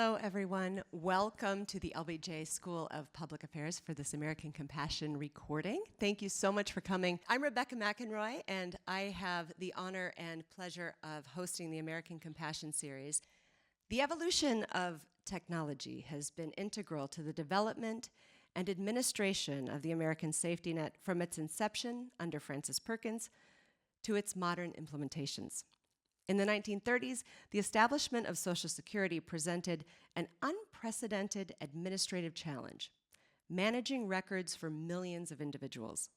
Hello, everyone. Welcome to the LBJ School of Public Affairs for this American Compassion recording. Thank you so much for coming. I'm Rebecca McEnroy, and I have the honor and pleasure of hosting the American Compassion series. The evolution of technology has been integral to the development and administration of the American safety net from its inception under Francis Perkins to its modern implementations. In the 1930s, the establishment of Social Security presented an unprecedented administrative challenge, managing records for millions of individuals.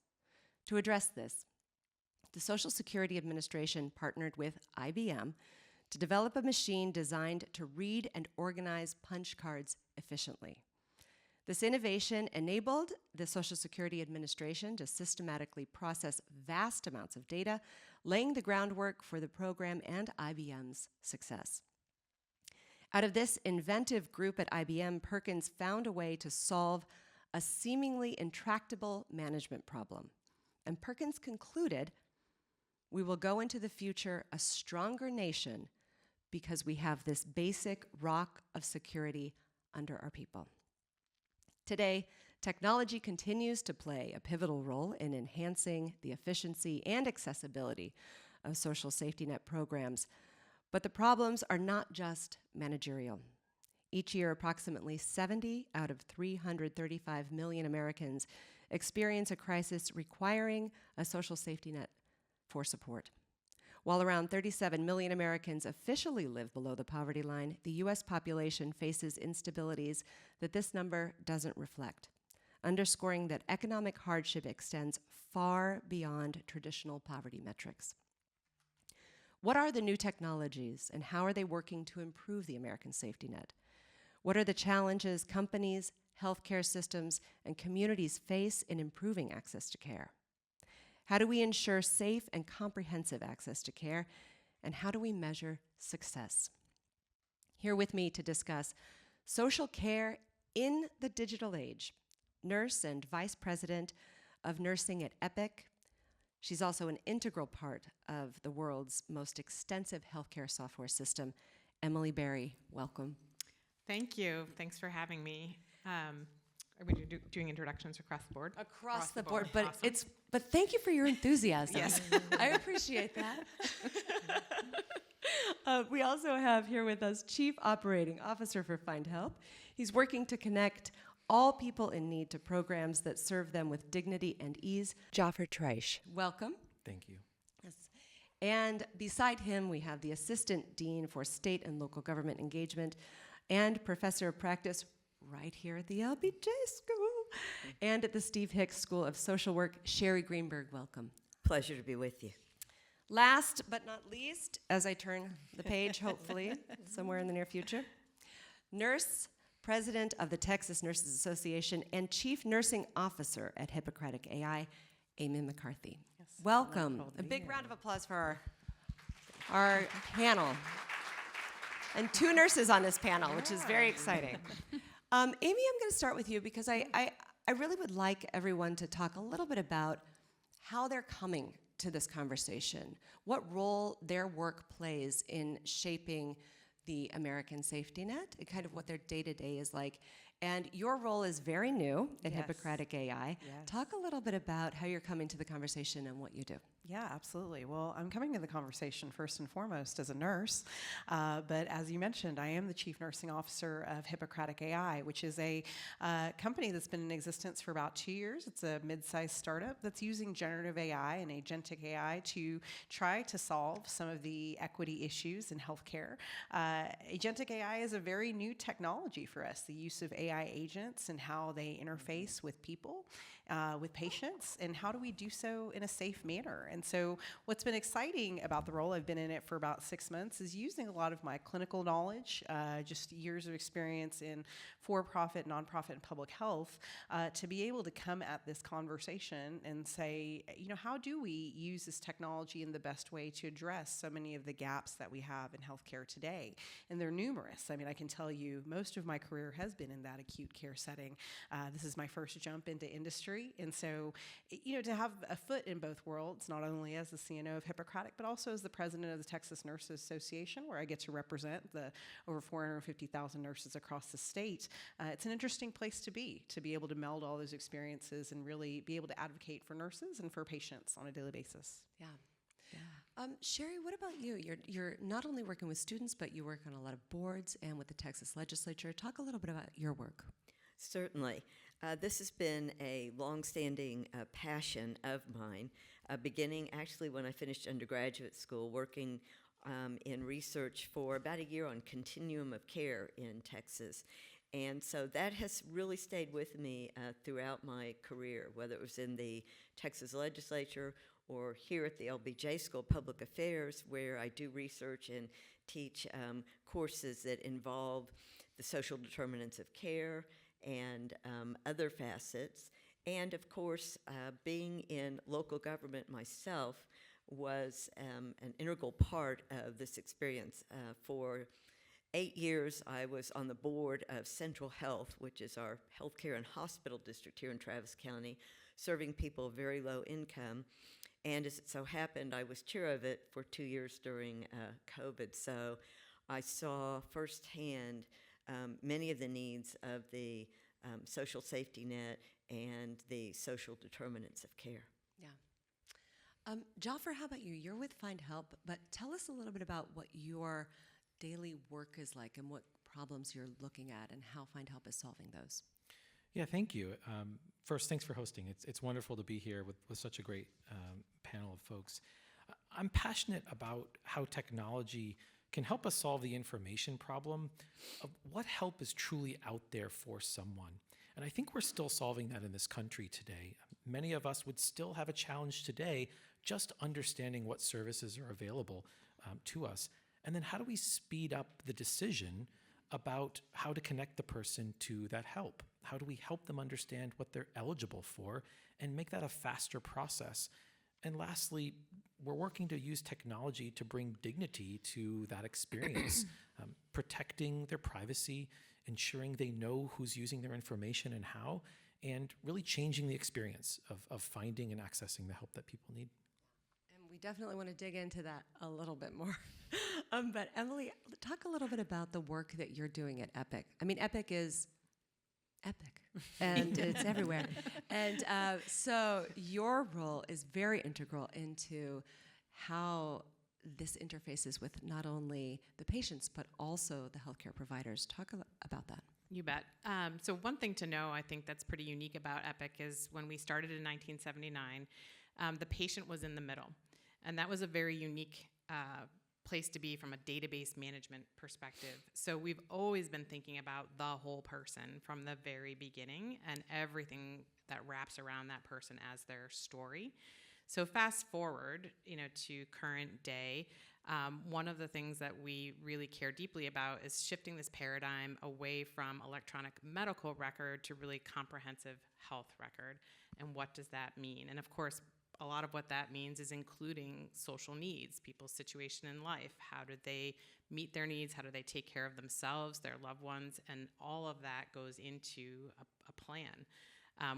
To address this, the Social Security Administration partnered with IBM to develop a machine designed to read and organize punch cards efficiently. This innovation enabled the Social Security Administration to systematically process vast amounts of data, laying the groundwork for the program and IBM's success. Out of this inventive group at IBM, Perkins found a way to solve a seemingly intractable management problem. And Perkins concluded, "We will go into the future a stronger nation because we have this basic rock of security under our people." Today, technology continues to play a pivotal role in enhancing the efficiency and accessibility of social safety net programs, but the problems are not just managerial. Each year, approximately 70 out of 335 million Americans experience a crisis requiring a social safety net for support. While around 37 million Americans officially live below the poverty line, the U.S. population faces instabilities that this number doesn't reflect, underscoring that economic hardship extends far beyond traditional poverty metrics. What are the new technologies, and how are they working to improve the American safety net? What are the challenges companies, healthcare systems, and communities face in improving access to care? How do we ensure safe and comprehensive access to care? And how do we measure success? Here with me to discuss social care in the digital age, nurse and vice president of nursing at Epic. She's also an integral part of the world's most extensive healthcare software system, Emily Barey. Welcome. Thank you. Thanks for having me. Are we doing introductions across the board? Across the board, but awesome. but thank you for your enthusiasm. Yes. I appreciate that. We also have here with us Chief Operating Officer for Findhelp. He's working to connect all people in need to programs that serve them with dignity and ease. Jaffer Traish, welcome. Thank you. Yes. And beside him, we have the Assistant Dean for State and Local Government Engagement and Professor of Practice right here at the LBJ School and at the Steve Hicks School of Social Work, Sherri Greenberg. Welcome. Pleasure to be with you. Last but not least, as I turn the page, hopefully, somewhere in the near future, nurse, president of the Texas Nurses Association, and chief nursing officer at Hippocratic AI, Amy McCarthy. Yes. Welcome. A big round of applause for our panel. And two nurses on this panel, which is very exciting. Amy, I'm going to start with you because I really would like everyone to talk a little bit about how they're coming to this conversation, what role their work plays in shaping the American safety net, and kind of what their day-to-day is like. And your role is very new at Yes. Hippocratic AI. Yes. Talk a little bit about how you're coming to the conversation and what you do. Yeah, absolutely. Well, I'm coming to the conversation first and foremost as a nurse, but as you mentioned, I am the Chief Nursing Officer of Hippocratic AI, which is a company that's been in existence for about 2 years. It's a mid-sized startup that's using generative AI and agentic AI to try to solve some of the equity issues in healthcare. Agentic AI is a very new technology for us, the use of AI agents and how they interface with people, with patients, and how do we do so in a safe manner. And so what's been exciting about the role, I've been in it for about 6 months, is using a lot of my clinical knowledge, just years of experience in for-profit, nonprofit, and public health, to be able to come at this conversation and say, you know, how do we use this technology in the best way to address so many of the gaps that we have in healthcare today? And they're numerous. I mean, I can tell you most of my career has been in that acute care setting. This is my first jump into industry. industry. And so, to have a foot in both worlds, not only as the CNO of Hippocratic, but also as the president of the Texas Nurses Association, where I get to represent the over 450,000 nurses across the state, it's an interesting place to be able to meld all those experiences and really be able to advocate for nurses and for patients on a daily basis. Yeah. Sherri, what about you? You're not only working with students, but you work on a lot of boards and with the Texas legislature. Talk a little bit about your work. Certainly. This has been a longstanding passion of mine, beginning actually when I finished undergraduate school, working in research for about a year on continuum of care in Texas. And so that has really stayed with me throughout my career, whether it was in the Texas legislature or here at the LBJ School of Public Affairs, where I do research and teach courses that involve the social determinants of care and other facets. And of course, being in local government myself was an integral part of this experience. For 8 years, I was on the board of Central Health, which is our healthcare and hospital district here in Travis County, serving people of very low income. And as it so happened, I was chair of it for 2 years during COVID. So I saw firsthand many of the needs of the social safety net and the social determinants of care. Yeah. Jaffer, how about you? You're with Findhelp, but tell us a little bit about what your daily work is like and what problems you're looking at and how Findhelp is solving those. Yeah, thank you. First, thanks for hosting. It's wonderful to be here with such a great panel of folks. I'm passionate about how technology can help us solve the information problem of what help is truly out there for someone. And I think we're still solving that in this country today. Many of us would still have a challenge today just understanding what services are available to us. And then how do we speed up the decision about how to connect the person to that help? How do we help them understand what they're eligible for and make that a faster process? And lastly, we're working to use technology to bring dignity to that experience, protecting their privacy, ensuring they know who's using their information and how, and really changing the experience of finding and accessing the help that people need. And we definitely want to dig into that a little bit more. But Emily, talk a little bit about the work that you're doing at Epic. I mean, Epic is epic, and it's everywhere. And so your role is very integral into how this interfaces with not only the patients, but also the healthcare providers. Talk about that. You bet. So one thing to know, I think that's pretty unique about Epic is when we started in 1979, the patient was in the middle. And that was a very unique place to be from a database management perspective. So we've always been thinking about the whole person from the very beginning and everything that wraps around that person as their story. So fast forward, to current day, one of the things that we really care deeply about is shifting this paradigm away from electronic medical record to really comprehensive health record. And what does that mean? And of course, a lot of what that means is including social needs, people's situation in life. How do they meet their needs? How do they take care of themselves, their loved ones? And all of that goes into a plan,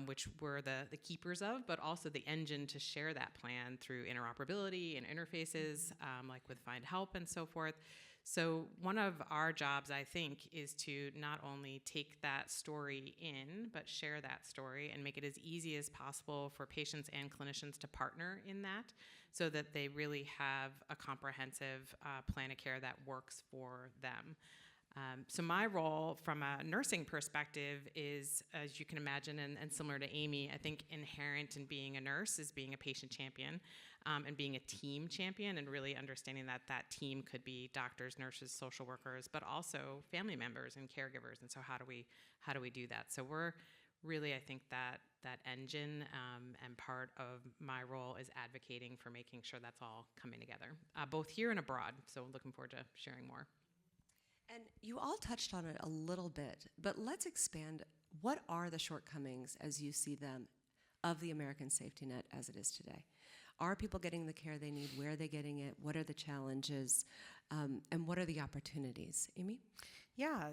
which we're the keepers of, but also the engine to share that plan through interoperability and interfaces, like with Findhelp and so forth. So one of our jobs, I think, is to not only take that story in, but share that story and make it as easy as possible for patients and clinicians to partner in that so that they really have a comprehensive plan of care that works for them. So my role from a nursing perspective is, as you can imagine, and similar to Amy, I think inherent in being a nurse is being a patient champion and being a team champion and really understanding that that team could be doctors, nurses, social workers, but also family members and caregivers. And so how do we do that? So we're really, I think, that engine and part of my role is advocating for making sure that's all coming together, both here and abroad. So looking forward to sharing more. And you all touched on it a little bit, but let's expand. What are the shortcomings as you see them of the American safety net as it is today? Are people getting the care they need? Where are they getting it? What are the challenges? And what are the opportunities? Amy? Yeah,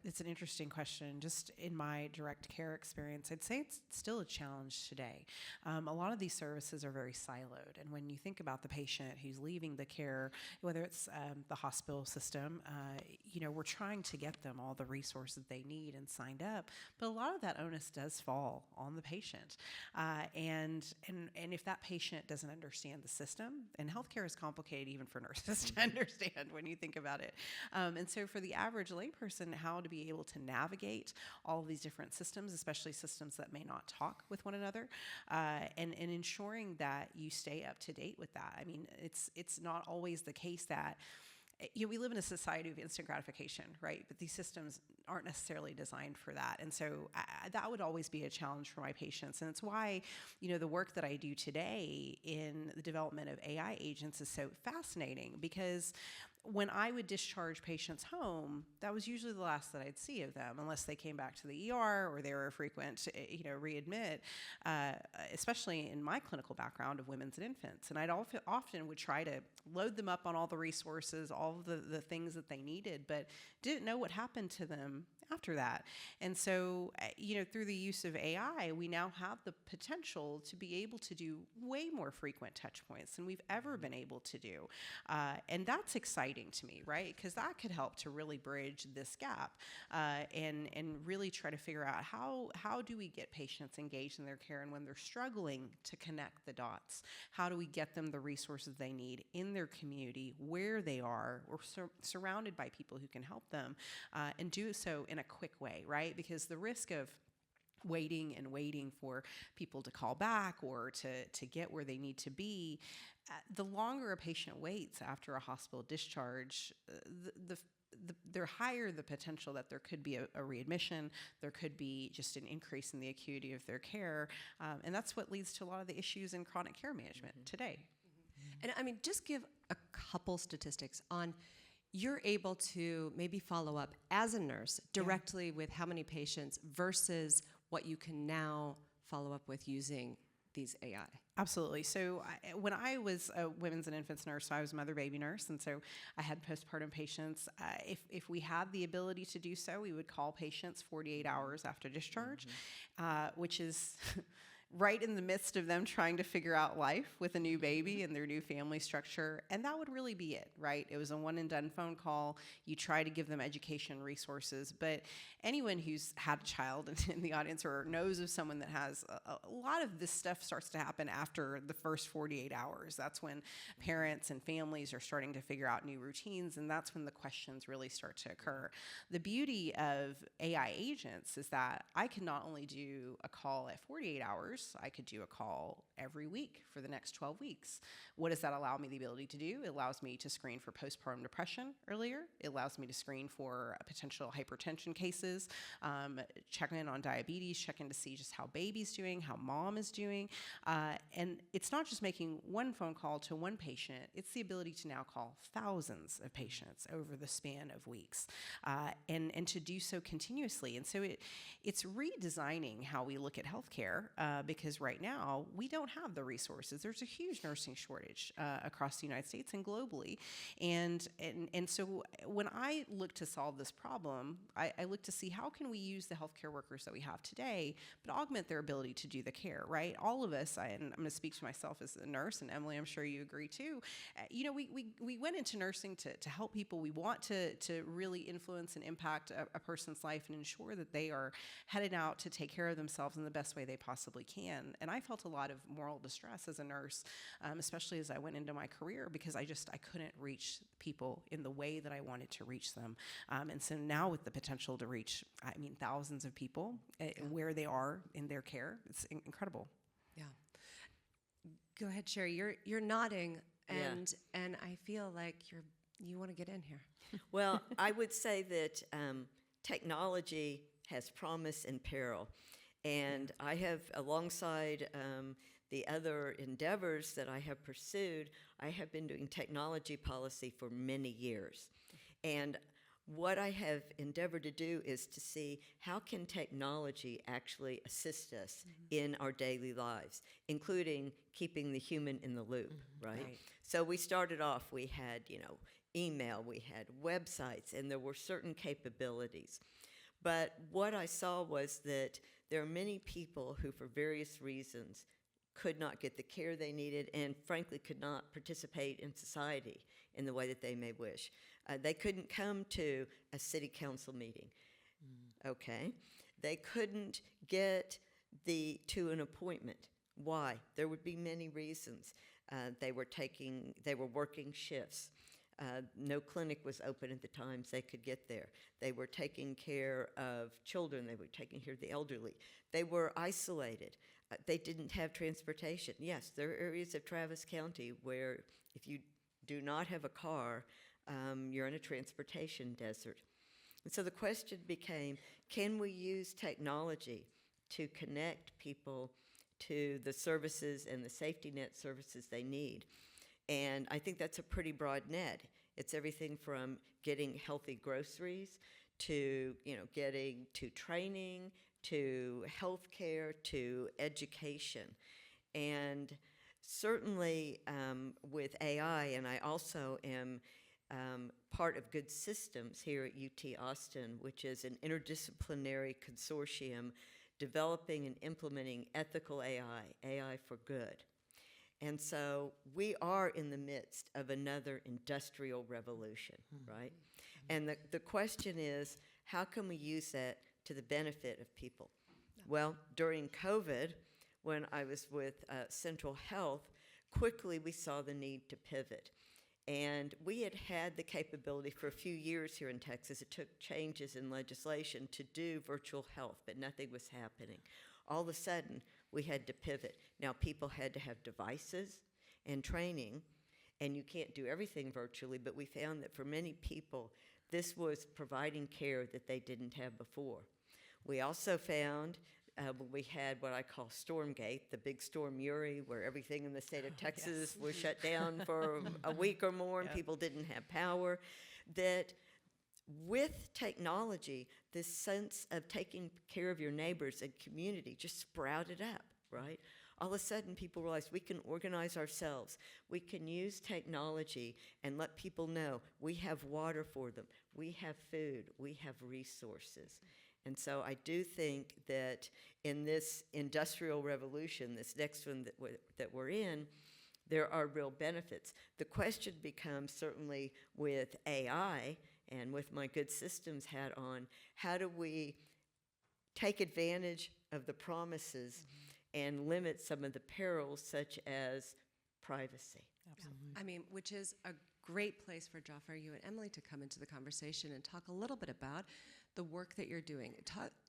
it's an interesting question. Just in my direct care experience, I'd say it's still a challenge today. A lot of these services are very siloed, and when you think about the patient who's leaving the care, whether it's the hospital system, we're trying to get them all the resources they need and signed up, but a lot of that onus does fall on the patient. And if that patient doesn't understand the system, and healthcare is complicated even for nurses to understand when you think about it. And so for the average layperson, how to be able to navigate all of these different systems, especially systems that may not talk with one another, and ensuring that you stay up to date with that. I mean, it's not always the case that we live in a society of instant gratification, right? But these systems aren't necessarily designed for that. And so that would always be a challenge for my patients. And it's why, the work that I do today in the development of AI agents is so fascinating, because when I would discharge patients home, that was usually the last that I'd see of them, unless they came back to the ER or they were a frequent, readmit, especially in my clinical background of women's and infants. And I'd often would try to load them up on all the resources, all of the things that they needed, but didn't know what happened to them after that. And so, through the use of AI, we now have the potential to be able to do way more frequent touch points than we've ever been able to do. And that's exciting to me, right? Because that could help to really bridge this gap and really try to figure out how do we get patients engaged in their care, and when they're struggling to connect the dots, how do we get them the resources they need in their community, where they are, or surrounded by people who can help them, and do so in a quick way, right? Because the risk of waiting for people to call back or to get where they need to be, the longer a patient waits after a hospital discharge, the higher the potential that there could be a readmission, there could be just an increase in the acuity of their care, and that's what leads to a lot of the issues in chronic care management today. And I mean, just give a couple statistics on, you're able to maybe follow up as a nurse directly with how many patients versus what you can now follow up with using these AI. Absolutely. So when I was a women's and infants nurse, so I was a mother-baby nurse, and so I had postpartum patients. If we had the ability to do so, we would call patients 48 hours after discharge, which is right in the midst of them trying to figure out life with a new baby and their new family structure. And that would really be it, right? It was a one and done phone call. You try to give them education resources, but anyone who's had a child in the audience or knows of someone that has a lot of this stuff starts to happen after the first 48 hours. That's when parents and families are starting to figure out new routines, and that's when the questions really start to occur. The beauty of AI agents is that I can not only do a call at 48 hours, I could do a call every week for the next 12 weeks. What does that allow me the ability to do? It allows me to screen for postpartum depression earlier. It allows me to screen for potential hypertension cases, check in on diabetes, check in to see just how baby's doing, how mom is doing. And it's not just making one phone call to one patient, it's the ability to now call thousands of patients over the span of weeks, and to do so continuously. And so it's redesigning how we look at healthcare, because right now we don't have the resources. There's a huge nursing shortage across the United States and globally. And so when I look to solve this problem, I look to see how can we use the healthcare workers that we have today, but augment their ability to do the care, right? All of us, and I'm going to speak to myself as a nurse, and Emily, I'm sure you agree too, we went into nursing to help people. We want to really influence and impact a person's life and ensure that they are headed out to take care of themselves in the best way they possibly can. And I felt a lot of moral distress as a nurse, especially as I went into my career, because I couldn't reach people in the way that I wanted to reach them. And so now with the potential to reach, thousands of people where they are in their care, it's incredible. Yeah. Go ahead, Sherri. You're nodding, and I feel like you want to get in here. Well, I would say that technology has promise and peril. And I have, alongside the other endeavors that I have pursued, I have been doing technology policy for many years. And what I have endeavored to do is to see how can technology actually assist us in our daily lives, including keeping the human in the loop, right? So we started off, we had, email, we had websites, and there were certain capabilities. But what I saw was that there are many people who, for various reasons, could not get the care they needed and, frankly, could not participate in society in the way that they may wish. They couldn't come to a city council meeting. Okay. They couldn't get to an appointment. Why? There would be many reasons. They were working shifts. No clinic was open at the times they could get there. They were taking care of children. They were taking care of the elderly. They were isolated. They didn't have transportation. Yes, there are areas of Travis County where if you do not have a car, you're in a transportation desert. And so the question became, can we use technology to connect people to the services and the safety net services they need? And I think that's a pretty broad net. It's everything from getting healthy groceries to, getting to training, to health care, to education. And certainly with AI, and I also am part of Good Systems here at UT Austin, which is an interdisciplinary consortium developing and implementing ethical AI for good. And so we are in the midst of another industrial revolution, right? And the question is, how can we use that to the benefit of people? Well, during COVID, when I was with Central Health, quickly we saw the need to pivot. And we had the capability for a few years here in Texas. It took changes in legislation to do virtual health, but nothing was happening. All of a sudden, we had to pivot. Now, people had to have devices and training, and you can't do everything virtually, but we found that for many people, this was providing care that they didn't have before. We also found we had what I call Stormgate, the big storm Uri, where everything in the state of Texas was shut down for a week or more, and people didn't have power, that with technology, this sense of taking care of your neighbors and community just sprouted up, right? All of a sudden, people realized we can organize ourselves. We can use technology and let people know we have water for them, we have food, we have resources. And so I do think that in this industrial revolution, this next one that we're in, there are real benefits. The question becomes, certainly with AI and with my Good Systems hat on, how do we take advantage of the promises and limit some of the perils, such as privacy? Absolutely. I mean, which is a great place for Jaffer, you and Emily, to come into the conversation and talk a little bit about the work that you're doing.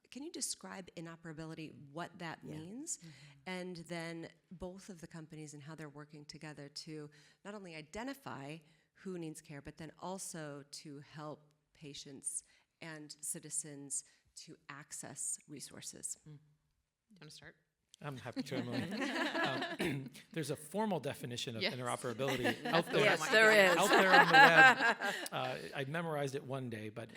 Can you describe interoperability, what that means, and then both of the companies and how they're working together to not only identify who needs care, but then also to help patients and citizens to access resources? You want to start? I'm happy to, Emily. There's a formal definition of Yes. interoperability out there. Yes, there is. Out there on the web. I memorized it one day, but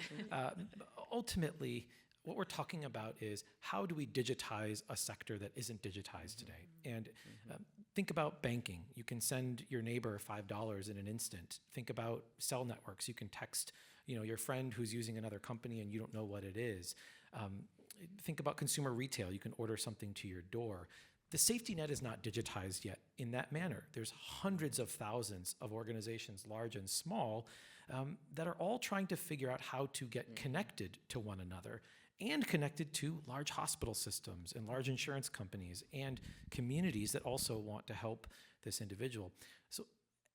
ultimately, what we're talking about is how do we digitize a sector that isn't digitized today? And think about banking. You can send your neighbor $5 in an instant. Think about cell networks. You can text, your friend who's using another company and you don't know what it is. Think about consumer retail. You can order something to your door. The safety net is not digitized yet in that manner. There's hundreds of thousands of organizations, large and small, that are all trying to figure out how to get connected to one another and connected to large hospital systems and large insurance companies and communities that also want to help this individual. So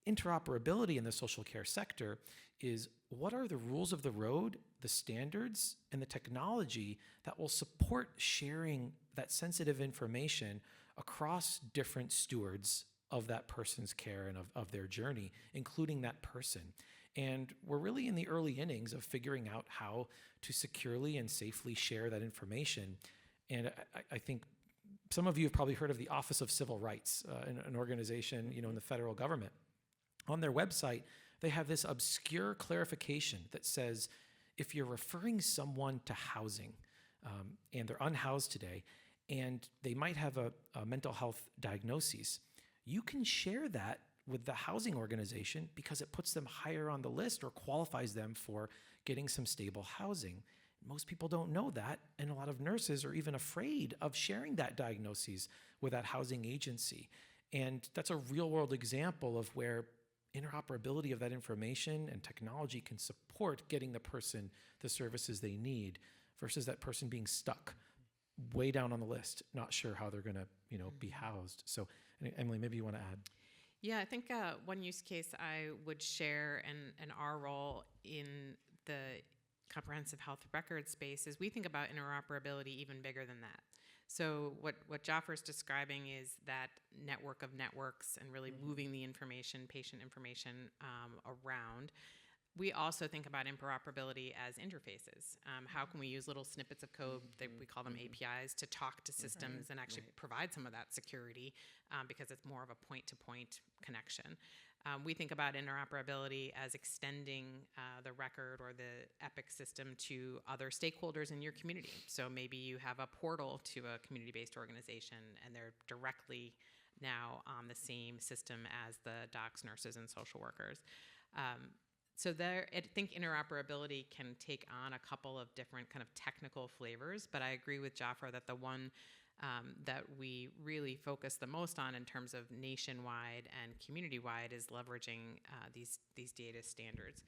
interoperability in the social care sector is what are the rules of the road, the standards, and the technology that will support sharing that sensitive information across different stewards of that person's care and of their journey, including that person. And we're really in the early innings of figuring out how to securely and safely share that information. And I think some of you have probably heard of the Office of Civil Rights, an organization, in the federal government. On their website, they have this obscure clarification that says, if you're referring someone to housing and they're unhoused today, and they might have a mental health diagnosis, you can share that with the housing organization because it puts them higher on the list or qualifies them for getting some stable housing. Most people don't know that, and a lot of nurses are even afraid of sharing that diagnosis with that housing agency. And that's a real-world example of where interoperability of that information and technology can support getting the person the services they need versus that person being stuck way down on the list, not sure how they're going to, be housed. So, Emily, maybe you want to add. Yeah, I think one use case I would share and our role in the comprehensive health record space is we think about interoperability even bigger than that. So what Jaffer's describing is that network of networks and really moving the information, patient information around. We also think about interoperability as interfaces. How can we use little snippets of code, we call them APIs, to talk to systems and actually provide some of that security because it's more of a point-to-point connection. We think about interoperability as extending the record or the Epic system to other stakeholders in your community. So maybe you have a portal to a community-based organization and they're directly now on the same system as the docs, nurses, and social workers. So I think interoperability can take on a couple of different kind of technical flavors, but I agree with Jaffer that the one that we really focus the most on in terms of nationwide and community-wide is leveraging these data standards.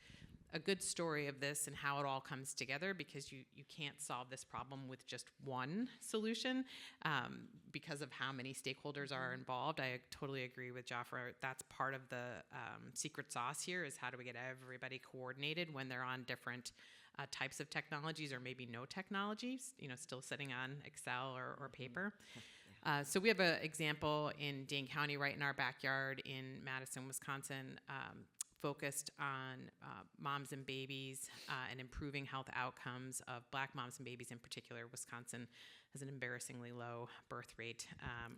A good story of this and how it all comes together, because you can't solve this problem with just one solution because of how many stakeholders are involved. I totally agree with Jaffer. That's part of the secret sauce here, is how do we get everybody coordinated when they're on different types of technologies or maybe no technologies, still sitting on Excel or paper. So we have an example in Dane County right in our backyard in Madison, Wisconsin, focused on moms and babies and improving health outcomes of Black moms and babies in particular. Wisconsin has an embarrassingly low birth rate.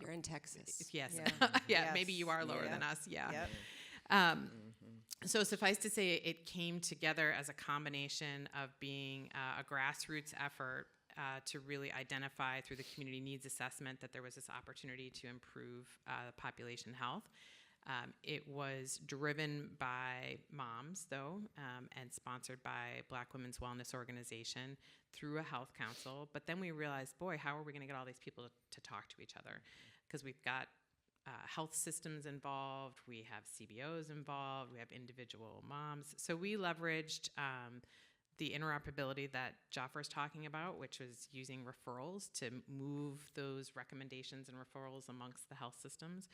You're in Texas. Yes. Yeah. Yes. Maybe you are lower than us. Yeah. Yep. So suffice to say, it came together as a combination of being a grassroots effort to really identify through the community needs assessment that there was this opportunity to improve population health. It was driven by moms, though, and sponsored by Black Women's Wellness Organization through a health council. But then we realized, boy, how are we going to get all these people to talk to each other? Because we've got health systems involved, we have CBOs involved, we have individual moms. So we leveraged the interoperability that Jaffer's talking about, which was using referrals to move those recommendations and referrals amongst the health systems.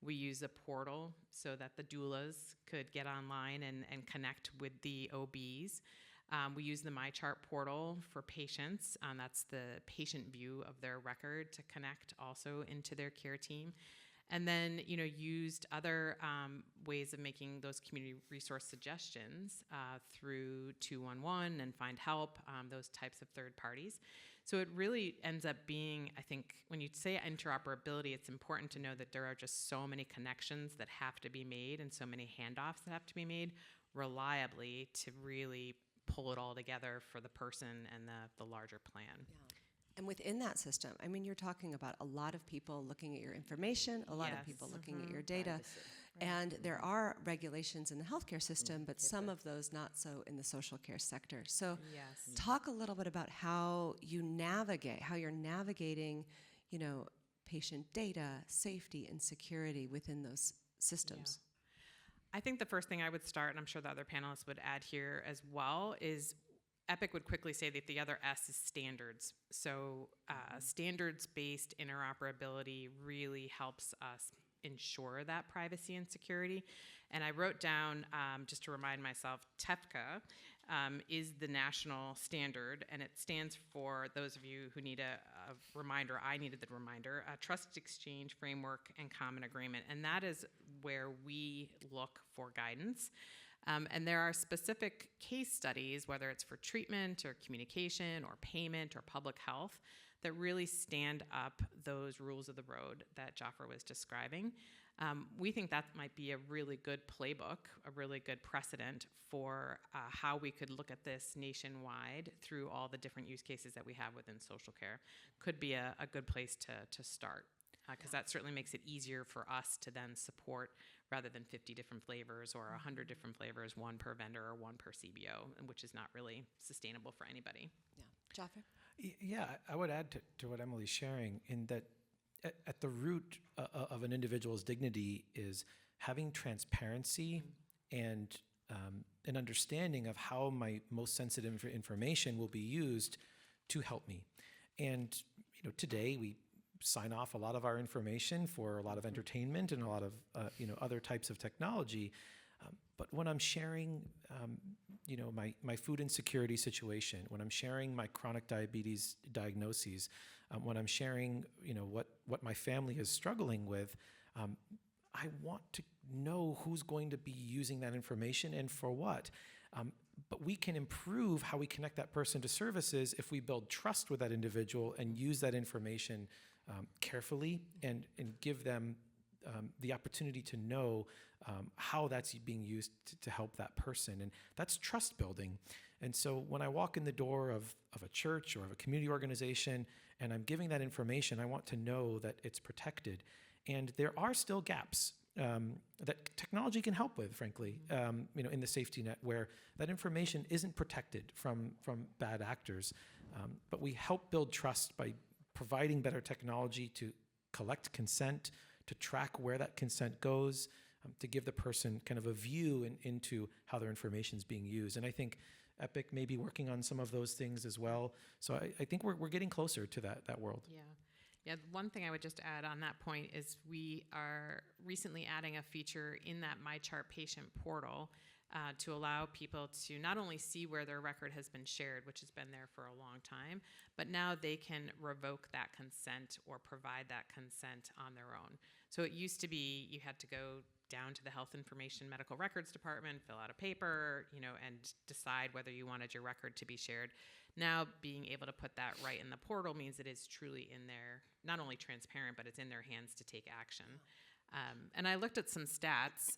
We use a portal so that the doulas could get online and connect with the OBs. We use the MyChart portal for patients. That's the patient view of their record to connect also into their care team. And then, used other ways of making those community resource suggestions through 211 and Findhelp, those types of third parties. So it really ends up being, I think, when you say interoperability, it's important to know that there are just so many connections that have to be made and so many handoffs that have to be made reliably to really pull it all together for the person and the larger plan. Yeah. And within that system, you're talking about a lot of people looking at your information, a lot of people looking at your data. Privacy. And there are regulations in the healthcare system, but some of those not so in the social care sector. So Yes. talk a little bit about how you're navigating, patient data, safety, and security within those systems. I think the first thing I would start, and I'm sure the other panelists would add here as well, is Epic would quickly say that the other S is standards. So standards-based interoperability really helps us ensure that privacy and security. And I wrote down, just to remind myself, TEFCA is the national standard, and it stands for, those of you who need a reminder, I needed the reminder, a Trust Exchange Framework and Common Agreement. And that is where we look for guidance. And there are specific case studies, whether it's for treatment or communication or payment or public health, that really stand up those rules of the road that Jaffer was describing. We think that might be a really good playbook, a really good precedent for how we could look at this nationwide through all the different use cases that we have within social care. Could be a good place to start, because that certainly makes it easier for us to then support rather than 50 different flavors or 100 different flavors, one per vendor or one per CBO, which is not really sustainable for anybody. Yeah. Jaffer? Yeah, I would add to what Emily's sharing in that at the root of an individual's dignity is having transparency and an understanding of how my most sensitive information will be used to help me. And today we sign off a lot of our information for a lot of entertainment and a lot of other types of technology. But when I'm sharing, my food insecurity situation, when I'm sharing my chronic diabetes diagnoses, when I'm sharing, what my family is struggling with, I want to know who's going to be using that information and for what. But we can improve how we connect that person to services if we build trust with that individual and use that information carefully and give them the opportunity to know how that's being used to help that person. And that's trust building. And so when I walk in the door of a church or of a community organization and I'm giving that information, I want to know that it's protected. And there are still gaps that technology can help with, frankly, in the safety net where that information isn't protected from bad actors. But we help build trust by providing better technology to collect consent, to track where that consent goes, to give the person kind of a view into how their information is being used. And I think Epic may be working on some of those things as well. So I think we're getting closer to that world. Yeah. Yeah, one thing I would just add on that point is we are recently adding a feature in that MyChart patient portal to allow people to not only see where their record has been shared, which has been there for a long time, but now they can revoke that consent or provide that consent on their own. So it used to be you had to go down to the Health Information Medical Records Department, fill out a paper, and decide whether you wanted your record to be shared. Now, being able to put that right in the portal means it is truly in there, not only transparent, but it's in their hands to take action. And I looked at some stats.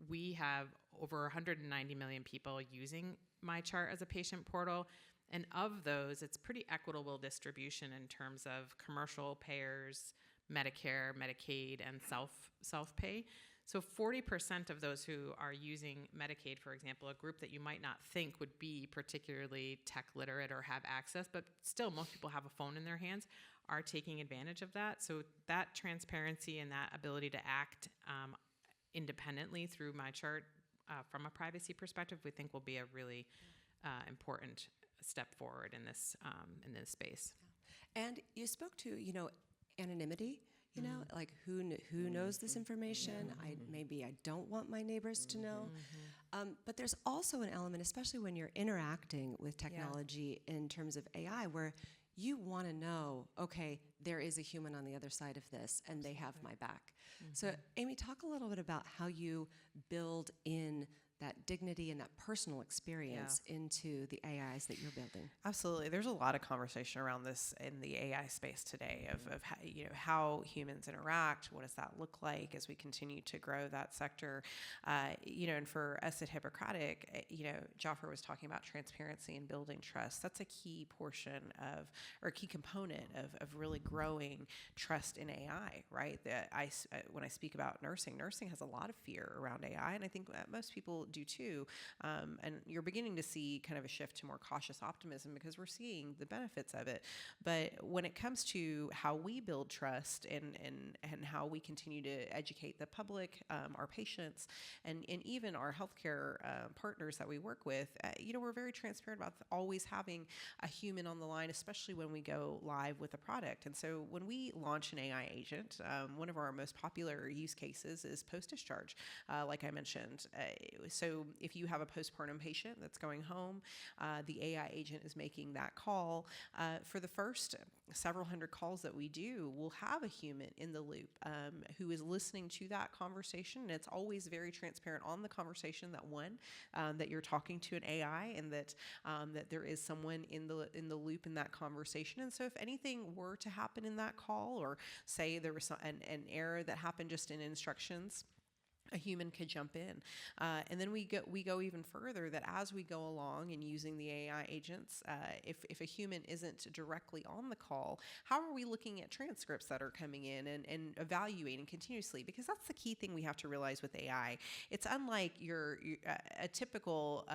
We have over 190 million people using MyChart as a patient portal. And of those, it's pretty equitable distribution in terms of commercial payers, Medicare, Medicaid, and self-pay. So 40% of those who are using Medicaid, for example, a group that you might not think would be particularly tech literate or have access, but still most people have a phone in their hands, are taking advantage of that. So that transparency and that ability to act independently through MyChart from a privacy perspective, we think will be a really important step forward in this space. And you spoke to, anonymity. Like who knows this information? Maybe I don't want my neighbors to know. But there's also an element, especially when you're interacting with technology in terms of AI, where you want to know, okay, there is a human on the other side of this, and they have my back. So, Amy, talk a little bit about how you build in that dignity and that personal experience into the AIs that you're building. Absolutely. There's a lot of conversation around this in the AI space today of how humans interact. What does that look like as we continue to grow that sector? And for us at Hippocratic, Jaffer was talking about transparency and building trust. That's a key portion or a key component of really growing trust in AI, right? When I speak about nursing has a lot of fear around AI, and I think most people do too. And you're beginning to see kind of a shift to more cautious optimism because we're seeing the benefits of it. But when it comes to how we build trust and how we continue to educate the public, our patients, and even our healthcare partners that we work with, we're very transparent about always having a human on the line, especially when we go live with a product. And so when we launch an AI agent, one of our most popular use cases is post-discharge, like I mentioned. So if you have a postpartum patient that's going home, the AI agent is making that call. For the first several hundred calls that we do, we'll have a human in the loop who is listening to that conversation. And it's always very transparent on the conversation that you're talking to an AI, and that there is someone in the loop in that conversation. And so if anything were to happen in that call, or say there was an error that happened just in instructions, a human could jump in. And then we go even further, that as we go along and using the AI agents, if a human isn't directly on the call, how are we looking at transcripts that are coming in and evaluating continuously? Because that's the key thing we have to realize with AI. It's unlike a typical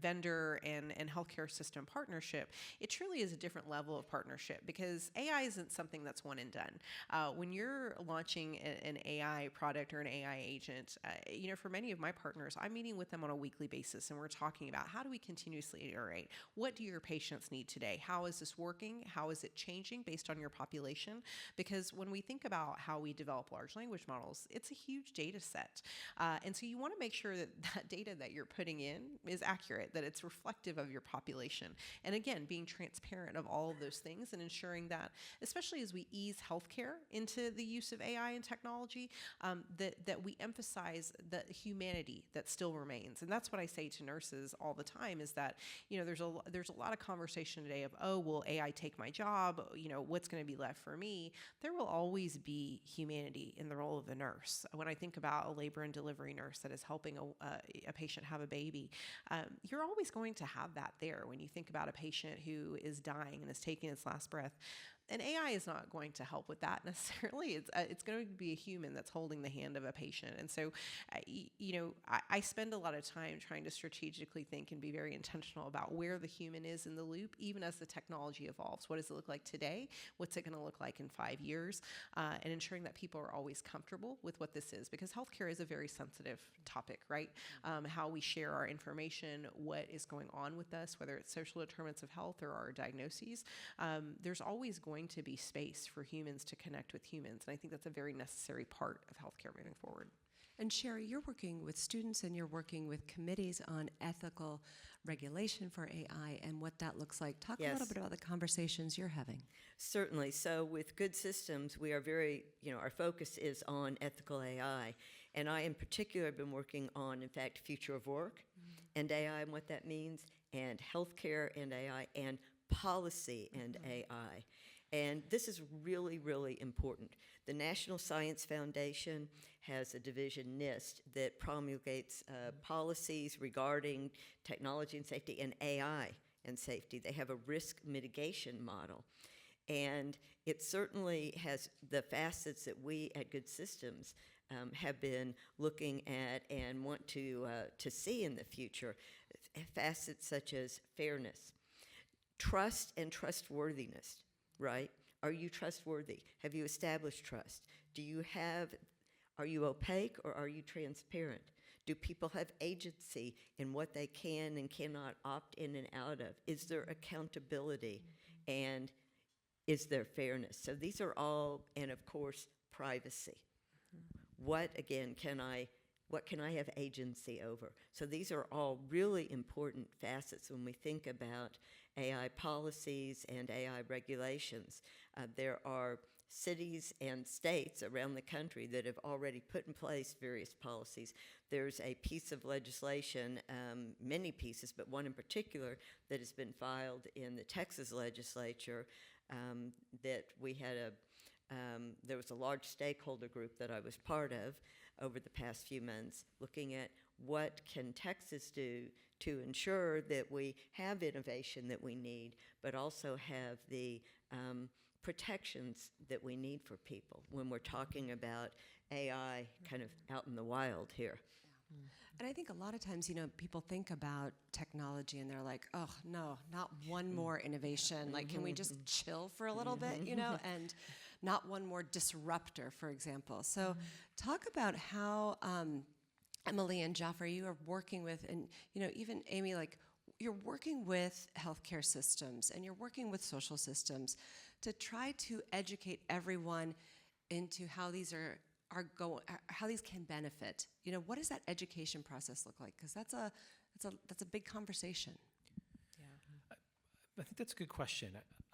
vendor and healthcare system partnership. It truly is a different level of partnership, because AI isn't something that's one and done. When you're launching an AI product or an AI agent, for many of my partners, I'm meeting with them on a weekly basis, and we're talking about, how do we continuously iterate? What do your patients need today? How is this working? How is it changing based on your population? Because when we think about how we develop large language models, it's a huge data set. And so you want to make sure that that data that you're putting in is accurate, that it's reflective of your population. And again, being transparent of all of those things, and ensuring that, especially as we ease healthcare into the use of AI and technology, that we emphasize the humanity that still remains. And that's what I say to nurses all the time, is that, there's a lot of conversation today of, oh, will AI take my job? What's going to be left for me? There will always be humanity in the role of the nurse. When I think about a labor and delivery nurse that is helping a patient have a baby, you're always going to have that there. When you think about a patient who is dying and is taking its last breath, and AI is not going to help with that necessarily. It's going to be a human that's holding the hand of a patient. And so, I spend a lot of time trying to strategically think and be very intentional about where the human is in the loop, even as the technology evolves. What does it look like today? What's it going to look like in 5 years? And ensuring that people are always comfortable with what this is, because healthcare is a very sensitive topic, right? How we share our information, what is going on with us, whether it's social determinants of health or our diagnoses. There's always going to be space for humans to connect with humans. And I think that's a very necessary part of healthcare moving forward. And Sherri, you're working with students and you're working with committees on ethical regulation for AI and what that looks like. Talk a little bit about the conversations you're having. Certainly. So with Good Systems, we are very, our focus is on ethical AI. And I in particular have been working on, in fact, future of work and AI and what that means, and healthcare and AI, and policy and AI. And this is really, really important. The National Science Foundation has a division, NIST, that promulgates policies regarding technology and safety, and AI and safety. They have a risk mitigation model. And it certainly has the facets that we at Good Systems have been looking at and want to see in the future. Facets such as fairness, trust and trustworthiness, right? Are you trustworthy? Have you established trust? Are you opaque or are you transparent? Do people have agency in what they can and cannot opt in and out of? Is there accountability? And is there fairness? So these are all, and of course, privacy. What can I have agency over? So these are all really important facets when we think about AI policies and AI regulations. There are cities and states around the country that have already put in place various policies. There's a piece of legislation, many pieces, but one in particular that has been filed in the Texas legislature that we had there was a large stakeholder group that I was part of over the past few months, looking at what can Texas do to ensure that we have innovation that we need, but also have the protections that we need for people when we're talking about AI kind of out in the wild here. And I think a lot of times, people think about technology and they're like, oh, no, not one more innovation. Like, can we just chill for a little bit, and not one more disruptor, for example. So talk about how Emily and Jaffer, you are working with, and, even Amy, like, you're working with healthcare systems and you're working with social systems to try to educate everyone into how these how these can benefit. What does that education process look like? Because that's a big conversation. Yeah, I think that's a good question.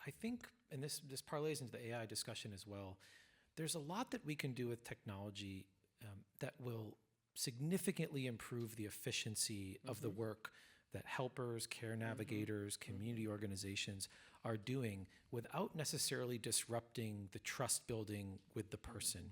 I think, and this parlays into the AI discussion as well, there's a lot that we can do with technology that will significantly improve the efficiency of the work that helpers, care navigators, community organizations are doing without necessarily disrupting the trust building with the person.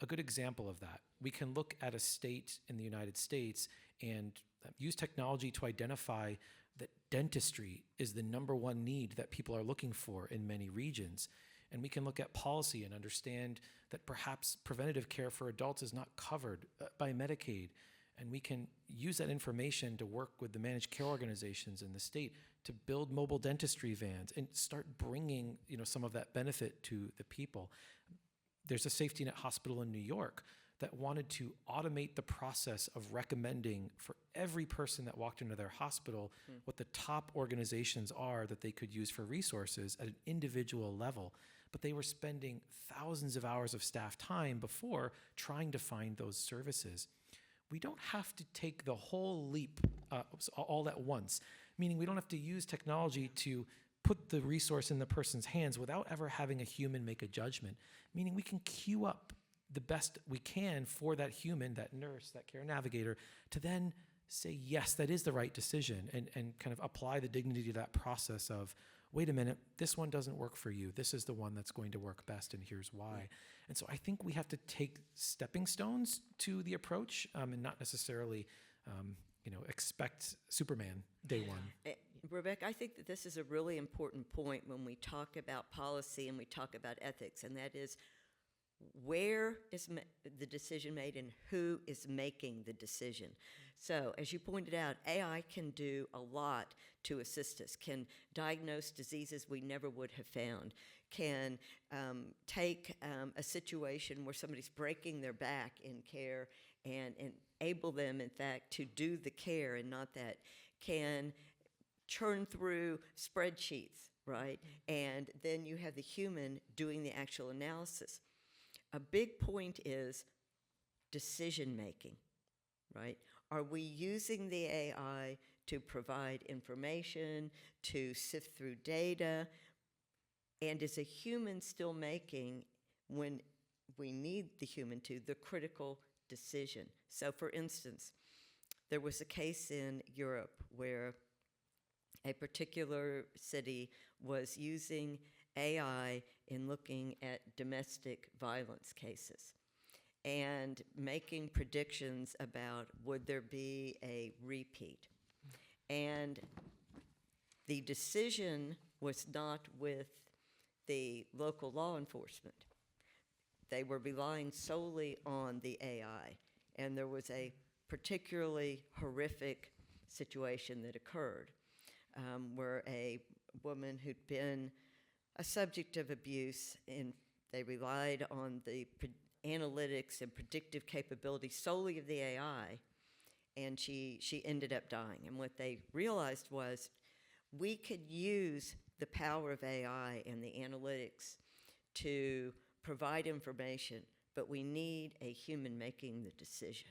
a good example of that. We can look at a state in the United States and use technology to identify that dentistry is the number one need that people are looking for in many regions. And we can look at policy and understand that perhaps preventative care for adults is not covered by Medicaid. And we can use that information to work with the managed care organizations in the state to build mobile dentistry vans and start bringing, some of that benefit to the people. There's a safety net hospital in New York that wanted to automate the process of recommending for every person that walked into their hospital what the top organizations are that they could use for resources at an individual level. But they were spending thousands of hours of staff time before trying to find those services. We don't have to take the whole leap all at once, meaning we don't have to use technology to put the resource in the person's hands without ever having a human make a judgment, meaning we can queue up the best we can for that human, that nurse, that care navigator, to then say, yes, that is the right decision, and kind of apply the dignity to that process of, wait a minute, this one doesn't work for you. This is the one that's going to work best, and here's why. And so I think we have to take stepping stones to the approach and not necessarily, expect Superman day one. Rebecca, I think that this is a really important point when we talk about policy and we talk about ethics, and that is, where is the decision made and who is making the decision? So, as you pointed out, AI can do a lot to assist us, can diagnose diseases we never would have found, can take a situation where somebody's breaking their back in care and enable them, in fact, to do the care and not that, can churn through spreadsheets, right? And then you have the human doing the actual analysis. A big point is decision making, right? Are we using the AI to provide information, to sift through data? And is a human still making, when we need the human to, the critical decision? So for instance, there was a case in Europe where a particular city was using AI in looking at domestic violence cases and making predictions about would there be a repeat. And the decision was not with the local law enforcement. They were relying solely on the AI. And there was a particularly horrific situation that occurred where a woman who'd been a subject of abuse, and they relied on the analytics and predictive capability solely of the AI, and she ended up dying. And what they realized was, we could use the power of AI and the analytics to provide information, but we need a human making the decision.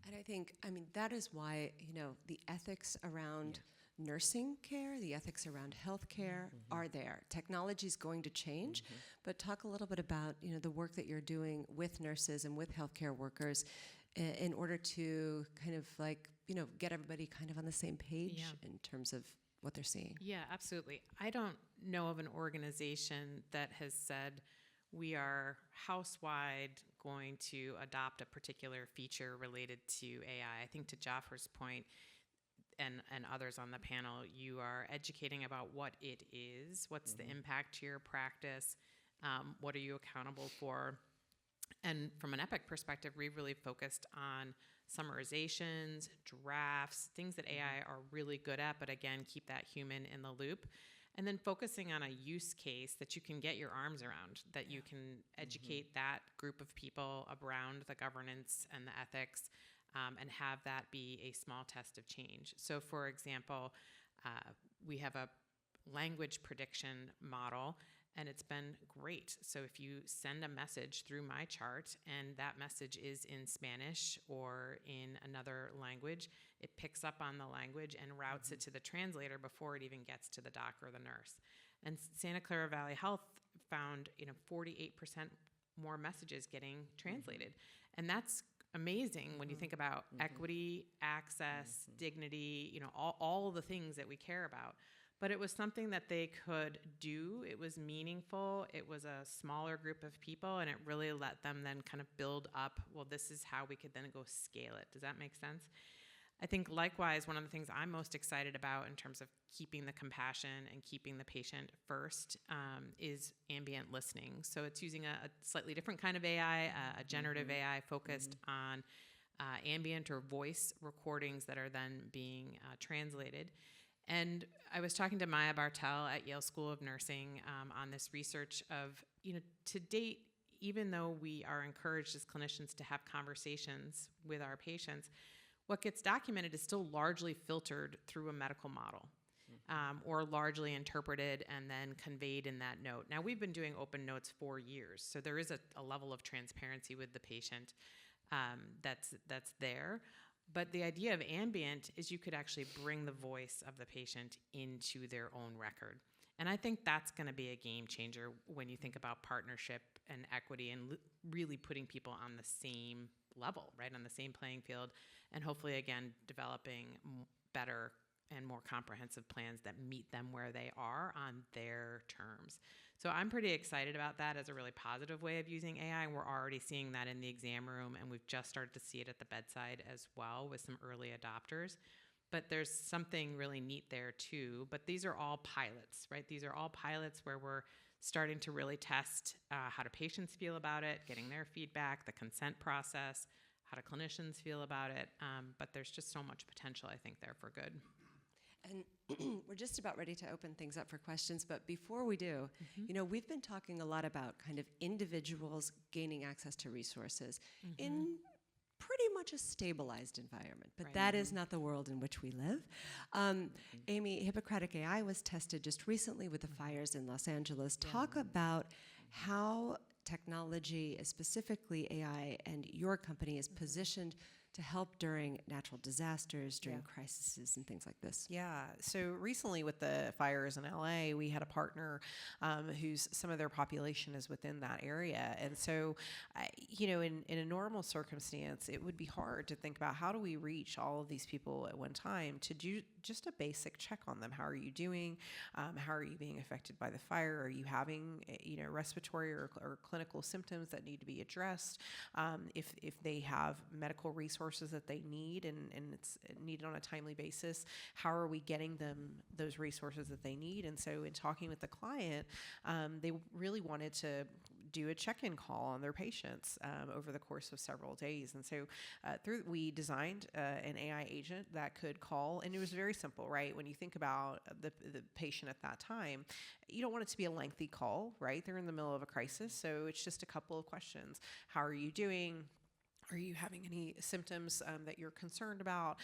And I think, that is why, the ethics around nursing care, the ethics around healthcare are there. Technology is going to change, but talk a little bit about, the work that you're doing with nurses and with healthcare workers in order to kind of get everybody kind of on the same page in terms of what they're seeing. Yeah, absolutely. I don't know of an organization that has said we are house-wide going to adopt a particular feature related to AI. I think to Jaffer's point, and others on the panel, you are educating about what it is, what's the impact to your practice, what are you accountable for. And from an Epic perspective, we've really focused on summarizations, drafts, things that AI are really good at, but again, keep that human in the loop. And then focusing on a use case that you can get your arms around, that you can educate that group of people around the governance and the ethics, and have that be a small test of change. So for example, we have a language prediction model, and it's been great. So if you send a message through my chart and that message is in Spanish or in another language, it picks up on the language and routes it to the translator before it even gets to the doc or the nurse. And Santa Clara Valley Health found 48% more messages getting translated. And that's amazing when you think about equity, access, dignity, all the things that we care about. but it was something that they could do. It was meaningful. It was a smaller group of people, and it really let them then kind of build up, well, this is how we could then go scale it. Does that make sense? I think likewise, one of the things I'm most excited about in terms of keeping the compassion and keeping the patient first is ambient listening. So it's using a slightly different kind of AI, a generative AI focused on ambient or voice recordings that are then being translated. And I was talking to Maya Bartel at Yale School of Nursing on this research of, to date, even though we are encouraged as clinicians to have conversations with our patients, what gets documented is still largely filtered through a medical model or largely interpreted and then conveyed in that note. Now, we've been doing open notes for years, so there is a level of transparency with the patient that's there. But the idea of ambient is you could actually bring the voice of the patient into their own record. And I think that's going to be a game changer when you think about partnership and equity and really putting people on the same level, right, on the same playing field, and hopefully, again, developing better and more comprehensive plans that meet them where they are on their terms. So I'm pretty excited about that as a really positive way of using AI, and we're already seeing that in the exam room, and we've just started to see it at the bedside as well with some early adopters. But there's something really neat there too. But these are all pilots, right? These are all pilots where we're starting to really test how do patients feel about it, getting their feedback, the consent process, how do clinicians feel about it. But there's just so much potential, I think, there for good. And we're just about ready to open things up for questions, but before we do, we've been talking a lot about kind of individuals gaining access to resources in pretty much a stabilized environment, but that is not the world in which we live. Amy, Hippocratic AI was tested just recently with the fires in Los Angeles. Talk about how technology, specifically AI, and your company is positioned to help during natural disasters, during crises and things like this. Yeah, so recently with the fires in LA, we had a partner whose some of their population is within that area. And so, in a normal circumstance, it would be hard to think about how do we reach all of these people at one time to do just a basic check on them. How are you doing? How are you being affected by the fire? Are you having, respiratory or clinical symptoms that need to be addressed? If they have medical resources that they need and it's needed on a timely basis, how are we getting them those resources that they need? And so in talking with the client, they really wanted to do a check-in call on their patients over the course of several days. And so we designed an AI agent that could call, and it was very simple, right? When you think about the patient at that time, you don't want it to be a lengthy call, right? They're in the middle of a crisis, so it's just a couple of questions. How are you doing? Are you having any symptoms that you're concerned about?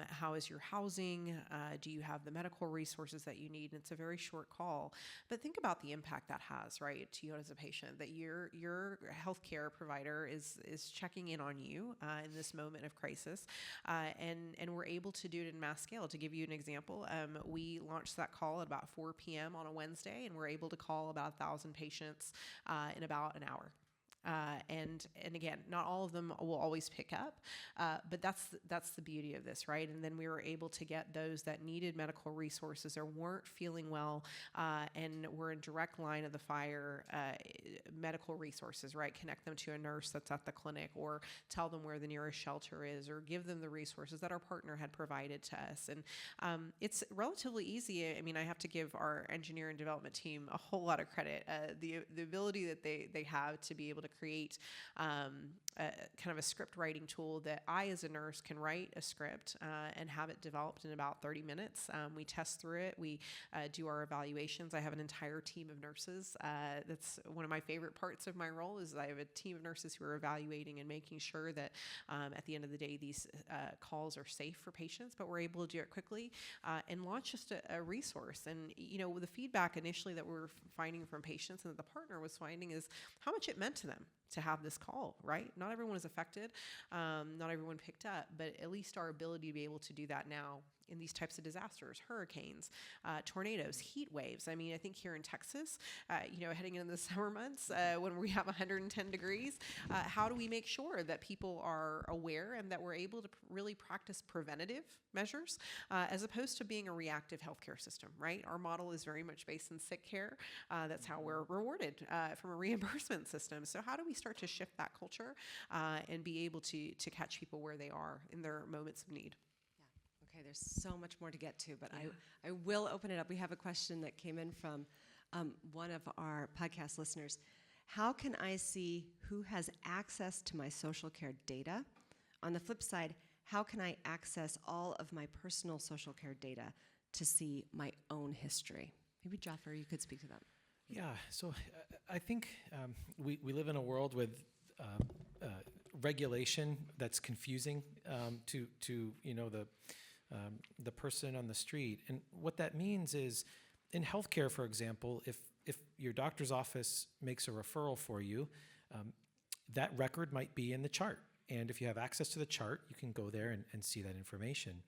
How is your housing? Do you have the medical resources that you need? And it's a very short call. But think about the impact that has, right, to you as a patient, that your healthcare provider is checking in on you in this moment of crisis. And we're able to do it in mass scale. To give you an example, we launched that call at about 4 p.m. on a Wednesday, and we're able to call about 1,000 patients in about an hour. And again, not all of them will always pick up, but that's the beauty of this, right? And then we were able to get those that needed medical resources or weren't feeling well, and were in direct line of the fire, medical resources, right? Connect them to a nurse that's at the clinic, or tell them where the nearest shelter is, or give them the resources that our partner had provided to us. And it's relatively easy. I mean, I have to give our engineer and development team a whole lot of credit. The ability that they have to be able to create kind of a script writing tool that I, as a nurse, can write a script and have it developed in about 30 minutes. We test through it. We do our evaluations. I have an entire team of nurses. That's one of my favorite parts of my role, is I have a team of nurses who are evaluating and making sure that at the end of the day, these calls are safe for patients, but we're able to do it quickly and launch just a resource. And, the feedback initially that we were finding from patients and that the partner was finding is how much it meant to them. to have this call, right? Not everyone is affected, not everyone picked up, but at least our ability to be able to do that now in these types of disasters, hurricanes, tornadoes, heat waves. I mean, I think here in Texas, heading into the summer months when we have 110 degrees, how do we make sure that people are aware and that we're able to really practice preventative measures as opposed to being a reactive healthcare system, right? Our model is very much based in sick care. That's how we're rewarded from a reimbursement system. So how do we start to shift that culture and be able to catch people where they are in their moments of need? Okay, there's so much more to get to, but I will open it up. We have a question that came in from one of our podcast listeners. How can I see who has access to my social care data? On the flip side, how can I access all of my personal social care data to see my own history? Maybe Jaffer, you could speak to that. Yeah, so I think we live in a world with regulation that's confusing to the person on the street. And what that means is, in healthcare, for example, if your doctor's office makes a referral for you, that record might be in the chart. And if you have access to the chart, you can go there and see that information.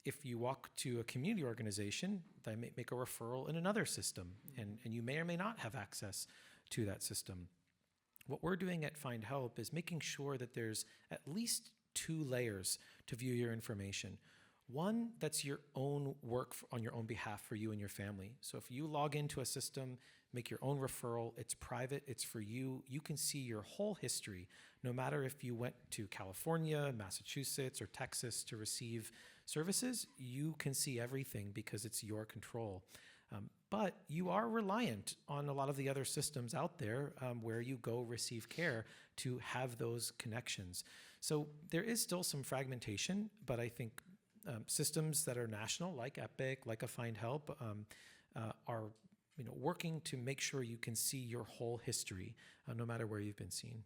If you walk to a community organization, they may make a referral in another system, and you may or may not have access to that system. What we're doing at Findhelp is making sure that there's at least 2 layers to view your information. One, that's your own work on your own behalf for you and your family. So if you log into a system, make your own referral, it's private, it's for you, you can see your whole history, no matter if you went to California, Massachusetts, or Texas to receive services, you can see everything because it's your control. But you are reliant on a lot of the other systems out there where you go receive care to have those connections. So there is still some fragmentation, but I think systems that are national, like Epic, like a Findhelp, are working to make sure you can see your whole history, no matter where you've been seen.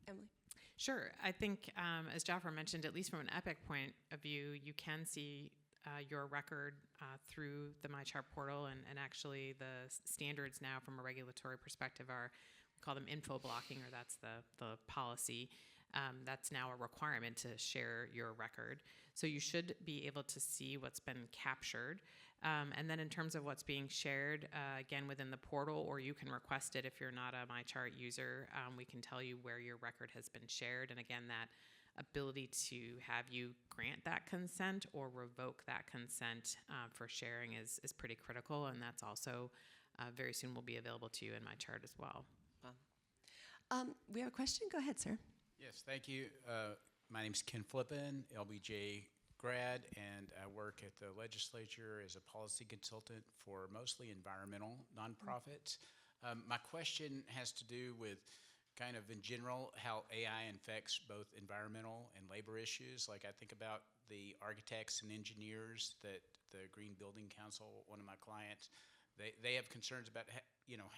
Emily? Sure. I think, as Jaffer mentioned, at least from an Epic point of view, you can see your record through the MyChart portal, and actually the standards now from a regulatory perspective are, we call them info blocking, or that's the policy. That's now a requirement to share your record. So you should be able to see what's been captured. And then in terms of what's being shared, again, within the portal, or you can request it if you're not a MyChart user, we can tell you where your record has been shared. And again, that ability to have you grant that consent or revoke that consent for sharing is pretty critical. And that's also very soon will be available to you in MyChart as well. We have a question. Go ahead, sir. Yes, thank you. My name is Ken Flippin, LBJ grad, and I work at the legislature as a policy consultant for mostly environmental nonprofits. My question has to do with kind of in general how AI affects both environmental and labor issues. Like I think about the architects and engineers that the Green Building Council, one of my clients, they have concerns about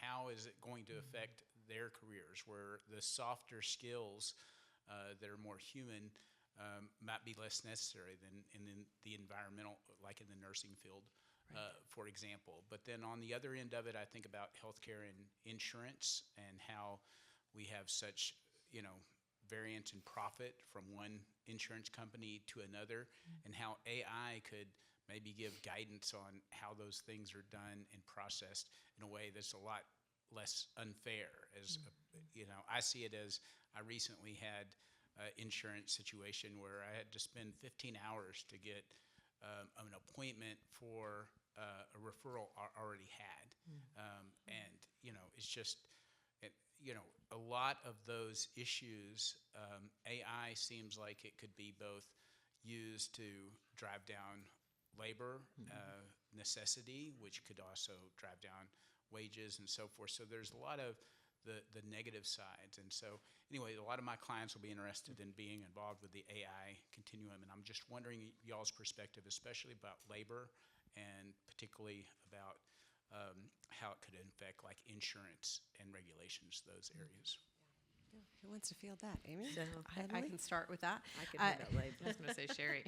how is it going to affect their careers, where the softer skills that are more human might be less necessary than in the environmental, like in the nursing field, for example. But then on the other end of it, I think about healthcare and insurance and how we have such, variance in profit from one insurance company to another, and how AI could maybe give guidance on how those things are done and processed in a way that's a lot less unfair. As I see it as I recently had an insurance situation where I had to spend 15 hours to get an appointment for a referral I already had. And it's just, a lot of those issues, AI seems like it could be both used to drive down labor necessity, which could also drive down wages and so forth. So there's a lot of the negative sides. And so anyway, a lot of my clients will be interested in being involved with the AI continuum. And I'm just wondering y'all's perspective, especially about labor and particularly about how it could affect like insurance and regulations, those areas. Who wants to field that? Amy? So I can start with that. I can hear that later. I was going to say Sherri.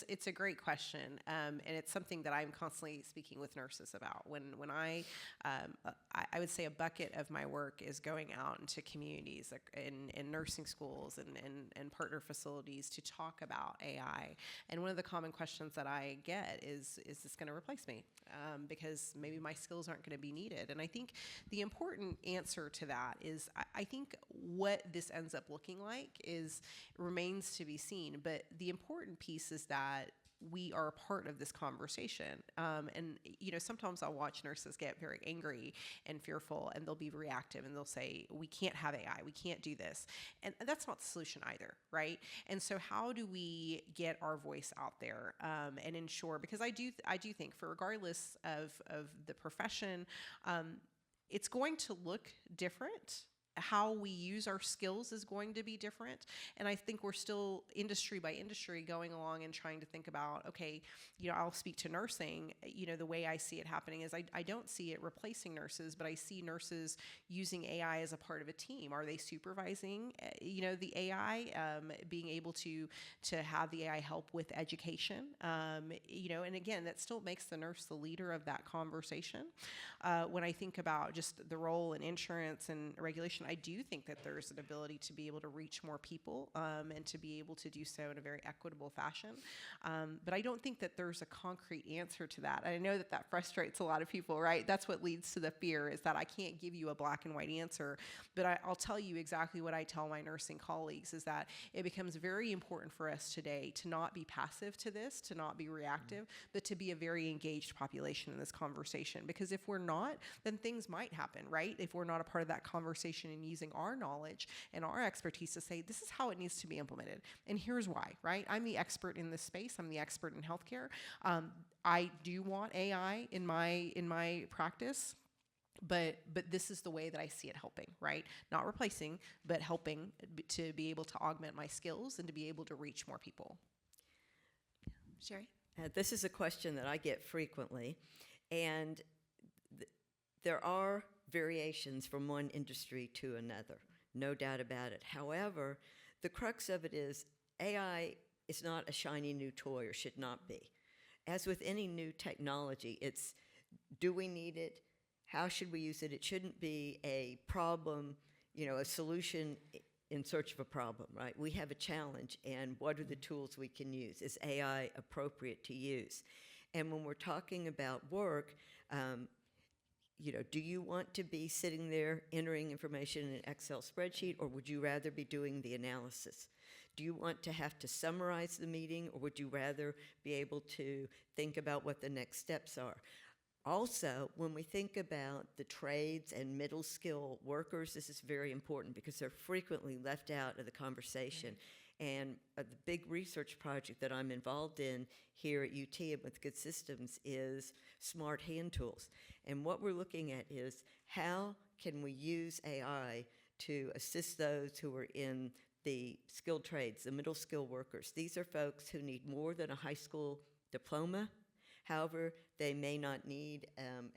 It's a great question, and it's something that I'm constantly speaking with nurses about. When I would say a bucket of my work is going out into communities in nursing schools and partner facilities to talk about AI. And one of the common questions that I get is this going to replace me? Because maybe my skills aren't going to be needed. And I think the important answer to that is I think what this ends up looking like remains to be seen. But the important piece is that we are a part of this conversation. And sometimes I'll watch nurses get very angry and fearful, and they'll be reactive, and they'll say, we can't have AI, we can't do this. And that's not the solution either, right? And so how do we get our voice out there and ensure, because I do think for regardless of the profession, it's going to look different. How we use our skills is going to be different. And I think we're still industry by industry going along and trying to think about, okay, I'll speak to nursing. The way I see it happening is I don't see it replacing nurses, but I see nurses using AI as a part of a team. Are they supervising, the AI, being able to have the AI help with education? And again, that still makes the nurse the leader of that conversation. When I think about just the role in insurance and regulation, I do think that there's an ability to be able to reach more people and to be able to do so in a very equitable fashion. But I don't think that there's a concrete answer to that. And I know that frustrates a lot of people, right? That's what leads to the fear, is that I can't give you a black and white answer. But I'll tell you exactly what I tell my nursing colleagues, is that it becomes very important for us today to not be passive to this, to not be reactive, but to be a very engaged population in this conversation. Because if we're not, then things might happen, right? If we're not a part of that conversation and using our knowledge and our expertise to say, this is how it needs to be implemented. And here's why, right? I'm the expert in this space. I'm the expert in healthcare. I do want AI in my practice. But this is the way that I see it helping, right? Not replacing, but helping to be able to augment my skills and to be able to reach more people. Sherri? This is a question that I get frequently, and there are variations from one industry to another, no doubt about it. However, the crux of it is AI is not a shiny new toy, or should not be. As with any new technology, it's, do we need it? How should we use it? It shouldn't be a problem, a solution in search of a problem, right? We have a challenge, and what are the tools we can use? Is AI appropriate to use? And when we're talking about work, do you want to be sitting there entering information in an Excel spreadsheet, or would you rather be doing the analysis? Do you want to have to summarize the meeting, or would you rather be able to think about what the next steps are? Also, when we think about the trades and middle skill workers, this is very important because they're frequently left out of the conversation. And the big research project that I'm involved in here at UT and with Good Systems is smart hand tools. And what we're looking at is, how can we use AI to assist those who are in the skilled trades, the middle skill workers. These are folks who need more than a high school diploma. However, they may not need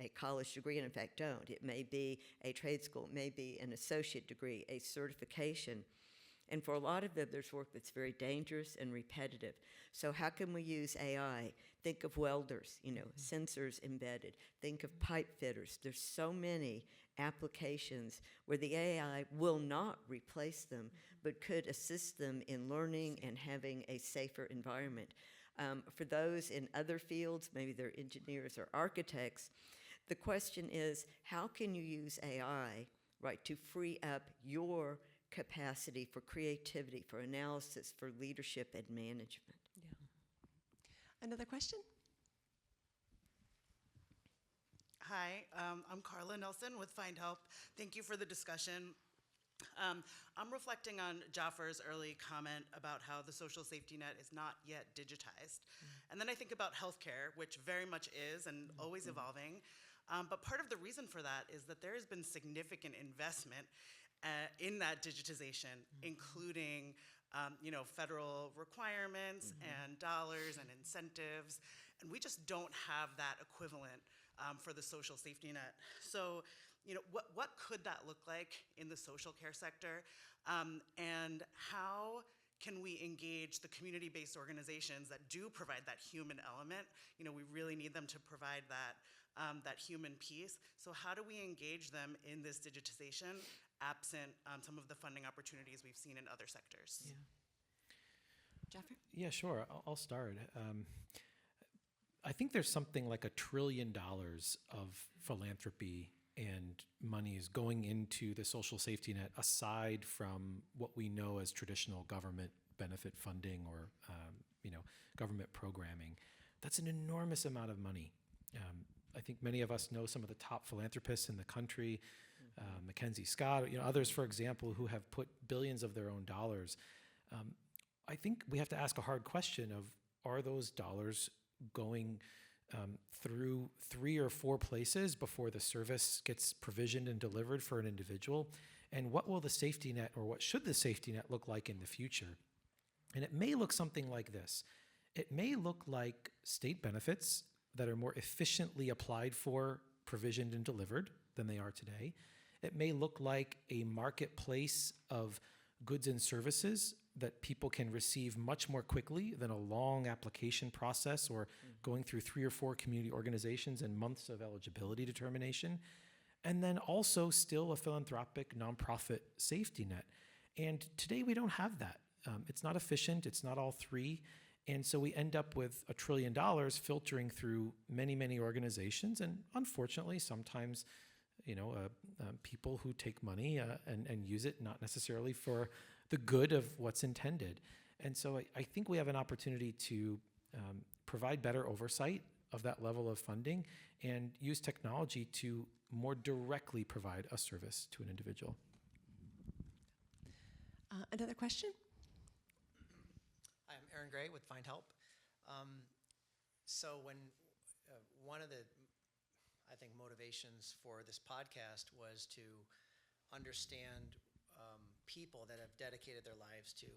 a college degree, and in fact don't. It may be a trade school, it may be an associate degree, a certification. And for a lot of them, there's work that's very dangerous and repetitive. So how can we use AI? Think of welders, sensors embedded. Think of pipe fitters. There's so many applications where the AI will not replace them, but could assist them in learning and having a safer environment. For those in other fields, maybe they're engineers or architects, the question is, how can you use AI, right, to free up your capacity for creativity, for analysis, for leadership and management? Yeah. Another question? Hi, I'm Carla Nelson with Findhelp. Thank you for the discussion. I'm reflecting on Jaffer's early comment about how the social safety net is not yet digitized. And then I think about healthcare, which very much is and always evolving. But part of the reason for that is that there has been significant investment in that digitization, including federal requirements and dollars and incentives. And we just don't have that equivalent for the social safety net. So what could that look like in the social care sector, and how can we engage the community-based organizations that do provide that human element? We really need them to provide that human piece. So how do we engage them in this digitization absent some of the funding opportunities we've seen in other sectors? Yeah. Jaffer? Yeah, sure. I'll start. I think there's something like $1 trillion of philanthropy and money is going into the social safety net aside from what we know as traditional government benefit funding or government programming. That's an enormous amount of money. I think many of us know some of the top philanthropists in the country, Mackenzie Scott, others, for example, who have put billions of their own dollars. I think we have to ask a hard question of, are those dollars going through 3 or 4 places before the service gets provisioned and delivered for an individual? And what will the safety net, or what should the safety net look like in the future? And it may look something like this. It may look like state benefits that are more efficiently applied for, provisioned, and delivered than they are today. It may look like a marketplace of goods and services that people can receive much more quickly than a long application process or going through 3 or 4 community organizations and months of eligibility determination. And then also still a philanthropic nonprofit safety net. And today we don't have that. It's not efficient, it's not all 3. And so we end up with $1 trillion filtering through many, many organizations. And unfortunately, sometimes, people who take money and use it not necessarily for the good of what's intended. And so I think we have an opportunity to provide better oversight of that level of funding and use technology to more directly provide a service to an individual. Another question? I'm Aaron Gray with Findhelp. So when one of the, I think, motivations for this podcast was to understand people that have dedicated their lives to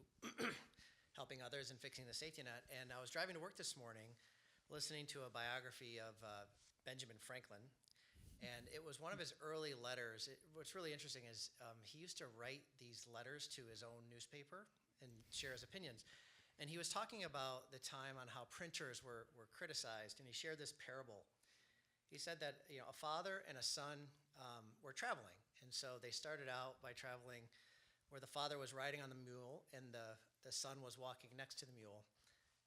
helping others and fixing the safety net. And I was driving to work this morning listening to a biography of Benjamin Franklin. And it was one of his early letters. What's really interesting is he used to write these letters to his own newspaper and share his opinions. And he was talking about the time on how printers were criticized, and he shared this parable. He said that a father and a son were traveling, and so they started out by traveling where the father was riding on the mule and the son was walking next to the mule,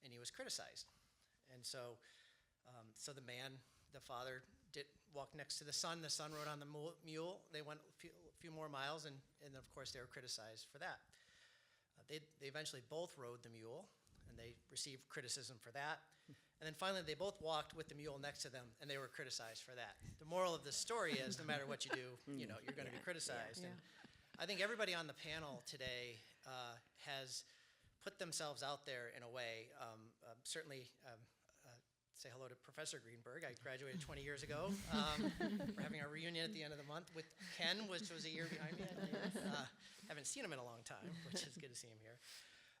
and he was criticized. And so the father walked next to the son rode on the mule. They went a few more miles, and of course they were criticized for that. They eventually both rode the mule, and they received criticism for that. And then finally, they both walked with the mule next to them, and they were criticized for that. The moral of the story is, no matter what you do, you're going to be criticized. Yeah. And I think everybody on the panel today has put themselves out there in a way. Certainly, say hello to Professor Greenberg. I graduated 20 years ago. We're having our reunion at the end of the month with Ken, which was a year behind me. Haven't seen him in a long time, which is good to see him here.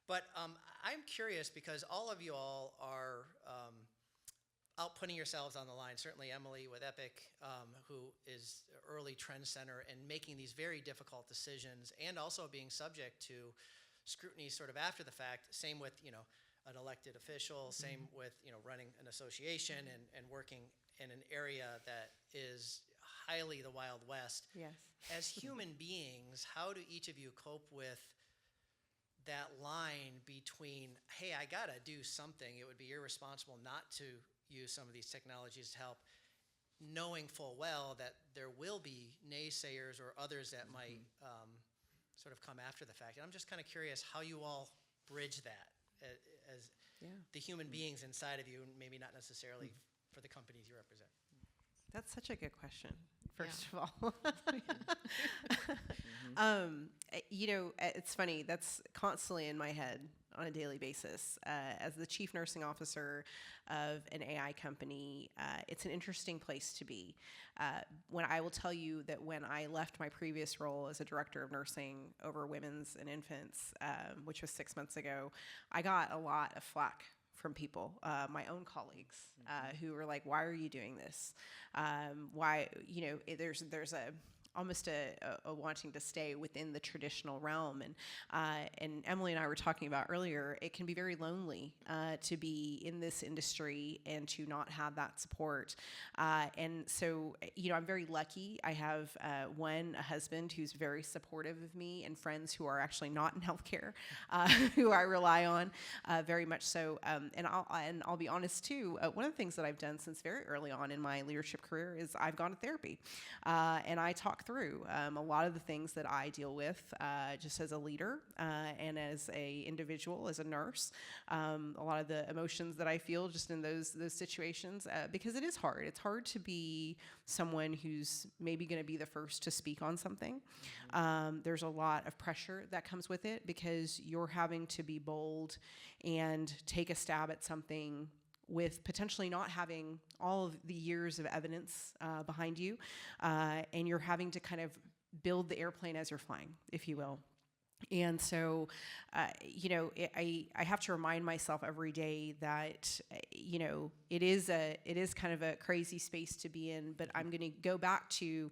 But I'm curious because all of you all are out putting yourselves on the line. Certainly Emily with Epic, who is early trend center and making these very difficult decisions and also being subject to scrutiny sort of after the fact. Same with, an elected official, same with, running an association and working in an area that is highly the Wild West. Yes. As human beings, how do each of you cope with that line between, hey, I gotta do something, it would be irresponsible not to use some of these technologies to help, knowing full well that there will be naysayers or others that might sort of come after the fact. And I'm just kind of curious how you all bridge that as the human beings inside of you, and maybe not necessarily for the companies you represent. That's such a good question, first Yeah. of all. It's funny, that's constantly in my head on a daily basis. As the chief nursing officer of an AI company, it's an interesting place to be. When I will tell you that when I left my previous role as a director of nursing over women's and infants, which was 6 months ago, I got a lot of flack from people, my own colleagues, who were like, "Why are you doing this? Why, there's almost a wanting to stay within the traditional realm." And Emily and I were talking about earlier, it can be very lonely to be in this industry and to not have that support. And so, I'm very lucky. I have a husband who's very supportive of me, and friends who are actually not in healthcare, who I rely on very much so. And I'll be honest too. One of the things that I've done since very early on in my leadership career is I've gone to therapy, and I talk through a lot of the things that I deal with just as a leader and as a individual, as a nurse. A lot of the emotions that I feel just in those situations, because it is hard. It's hard to be someone who's maybe going to be the first to speak on something. There's a lot of pressure that comes with it because you're having to be bold and take a stab at something with potentially not having all of the years of evidence behind you, and you're having to kind of build the airplane as you're flying, if you will. And so, I have to remind myself every day that, it is kind of a crazy space to be in, but I'm going to go back to,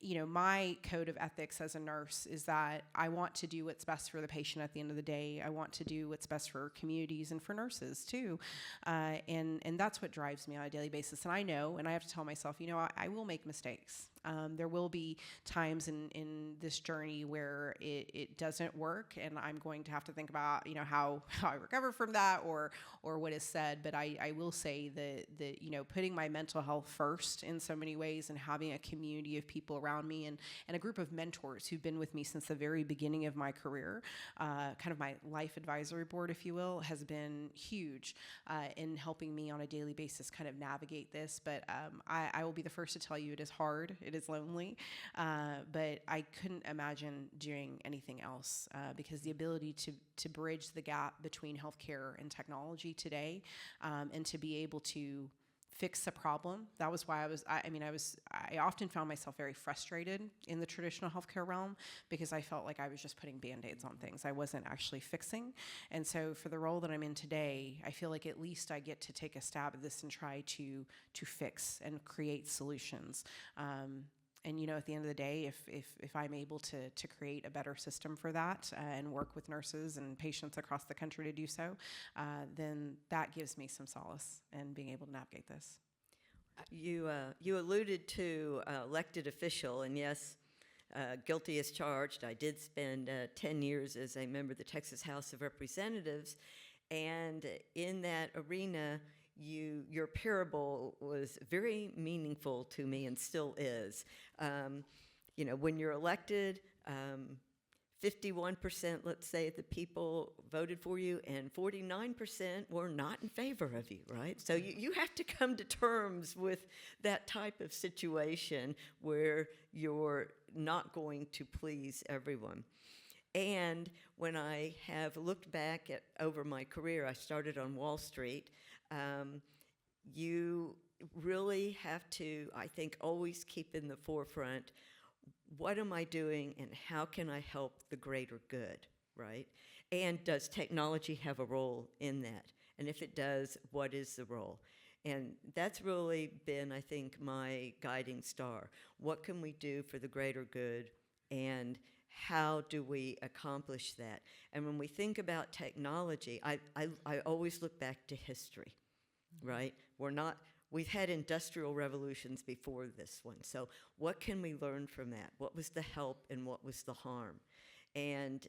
my code of ethics as a nurse is that I want to do what's best for the patient at the end of the day. I want to do what's best for communities and for nurses too. And that's what drives me on a daily basis. And I know, and I have to tell myself, I will make mistakes. There will be times in this journey where it doesn't work, and I'm going to have to think about how I recover from that or what is said. But I will say that putting my mental health first in so many ways, and having a community of people around me and a group of mentors who've been with me since the very beginning of my career, kind of my life advisory board, if you will, has been huge in helping me on a daily basis kind of navigate this. But I will be the first to tell you it is hard. It is lonely, but I couldn't imagine doing anything else because the ability to bridge the gap between healthcare and technology today, and to be able to fix a problem. That was why I often found myself very frustrated in the traditional healthcare realm because I felt like I was just putting Band-Aids on things. I wasn't actually fixing. And so for the role that I'm in today, I feel like at least I get to take a stab at this and try to fix and create solutions. And at the end of the day, if I'm able to create a better system for that and work with nurses and patients across the country to do so, then that gives me some solace in being able to navigate this. You alluded to elected official, and yes, guilty as charged. I did spend 10 years as a member of the Texas House of Representatives, and in that arena, your parable was very meaningful to me and still is. When you're elected, 51%, let's say, of the people voted for you, and 49% were not in favor of you, right? So you have to come to terms with that type of situation where you're not going to please everyone. And when I have looked back over my career, I started on Wall Street. You really have to, I think, always keep in the forefront, what am I doing and how can I help the greater good, right? And does technology have a role in that? And if it does, what is the role? And that's really been, I think, my guiding star. What can we do for the greater good, and how do we accomplish that? And when we think about technology, I always look back to history, right? We've had industrial revolutions before this one. So what can we learn from that? What was the help and what was the harm? And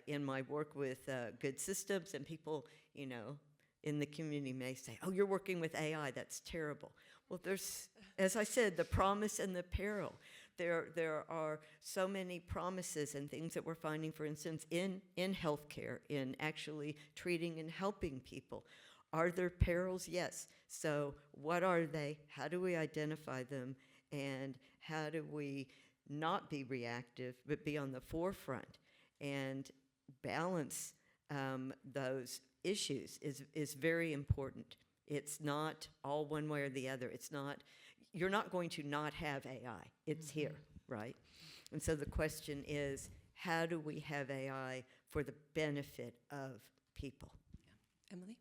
in my work with good systems, and people, in the community may say, oh, you're working with AI, that's terrible. Well, there's, as I said, the promise and the peril. There are so many promises and things that we're finding, for instance, in healthcare, in actually treating and helping people. Are there perils? Yes. So what are they? How do we identify them? And how do we not be reactive, but be on the forefront and balance those issues is very important. It's not all one way or the other. You're not going to not have AI. It's here, right? And so the question is, how do we have AI for the benefit of people? Yeah. Emily?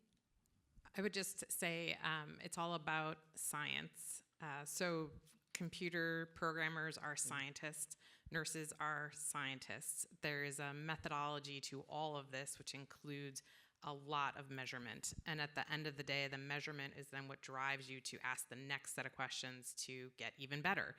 I would just say it's all about science. So computer programmers are scientists, nurses are scientists. There is a methodology to all of this, which includes a lot of measurement. And at the end of the day, the measurement is then what drives you to ask the next set of questions to get even better,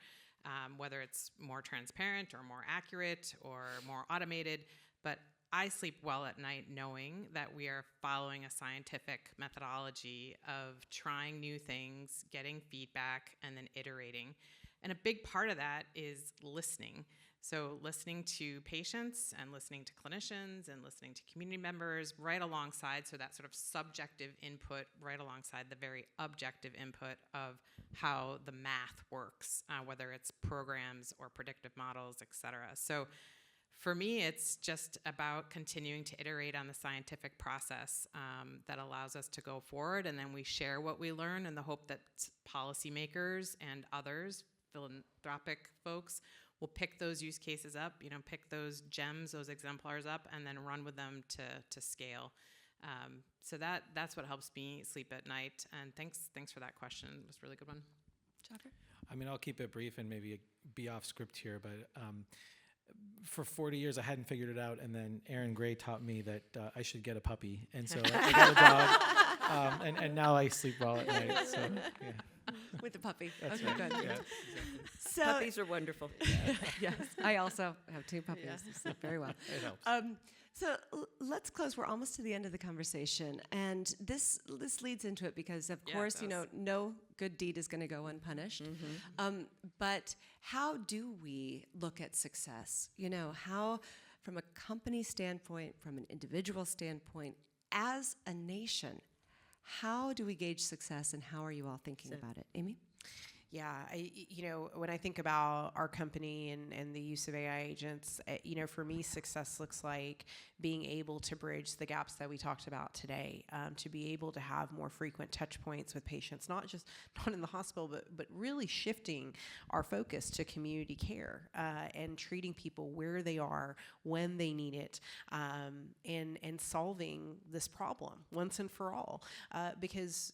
whether it's more transparent or more accurate or more automated. But I sleep well at night knowing that we are following a scientific methodology of trying new things, getting feedback, and then iterating. And a big part of that is listening. So listening to patients and listening to clinicians and listening to community members right alongside, so that sort of subjective input right alongside the very objective input of how the math works, whether it's programs or predictive models, et cetera. So for me, it's just about continuing to iterate on the scientific process that allows us to go forward, and then we share what we learn in the hope that policymakers and others, philanthropic folks, will pick those use cases up, pick those gems, those exemplars up, and then run with them to scale. So that's what helps me sleep at night. And thanks for that question. It was a really good one. Jaffer? I mean, I'll keep it brief and maybe be off script here, but for 40 years, I hadn't figured it out, and then Aaron Gray taught me that I should get a puppy, and so I got a dog, and now I sleep well at night. So, yeah. With the puppy. That's Okay, right. good. Yeah, So, Puppies are wonderful. yes, I also have 2 puppies. They sleep very well. it helps. So let's close. We're almost to the end of the conversation, and this leads into it because, of Yeah, course, it does. no good deed is going to go unpunished. But how do we look at success? How, from a company standpoint, from an individual standpoint, as a nation, how do we gauge success, and how are you all thinking about it, Amy? Yeah, when I think about our company and the use of AI agents, for me, success looks like being able to bridge the gaps that we talked about today, to be able to have more frequent touch points with patients, not in the hospital, but really shifting our focus to community care and treating people where they are, when they need it, and solving this problem once and for all. Because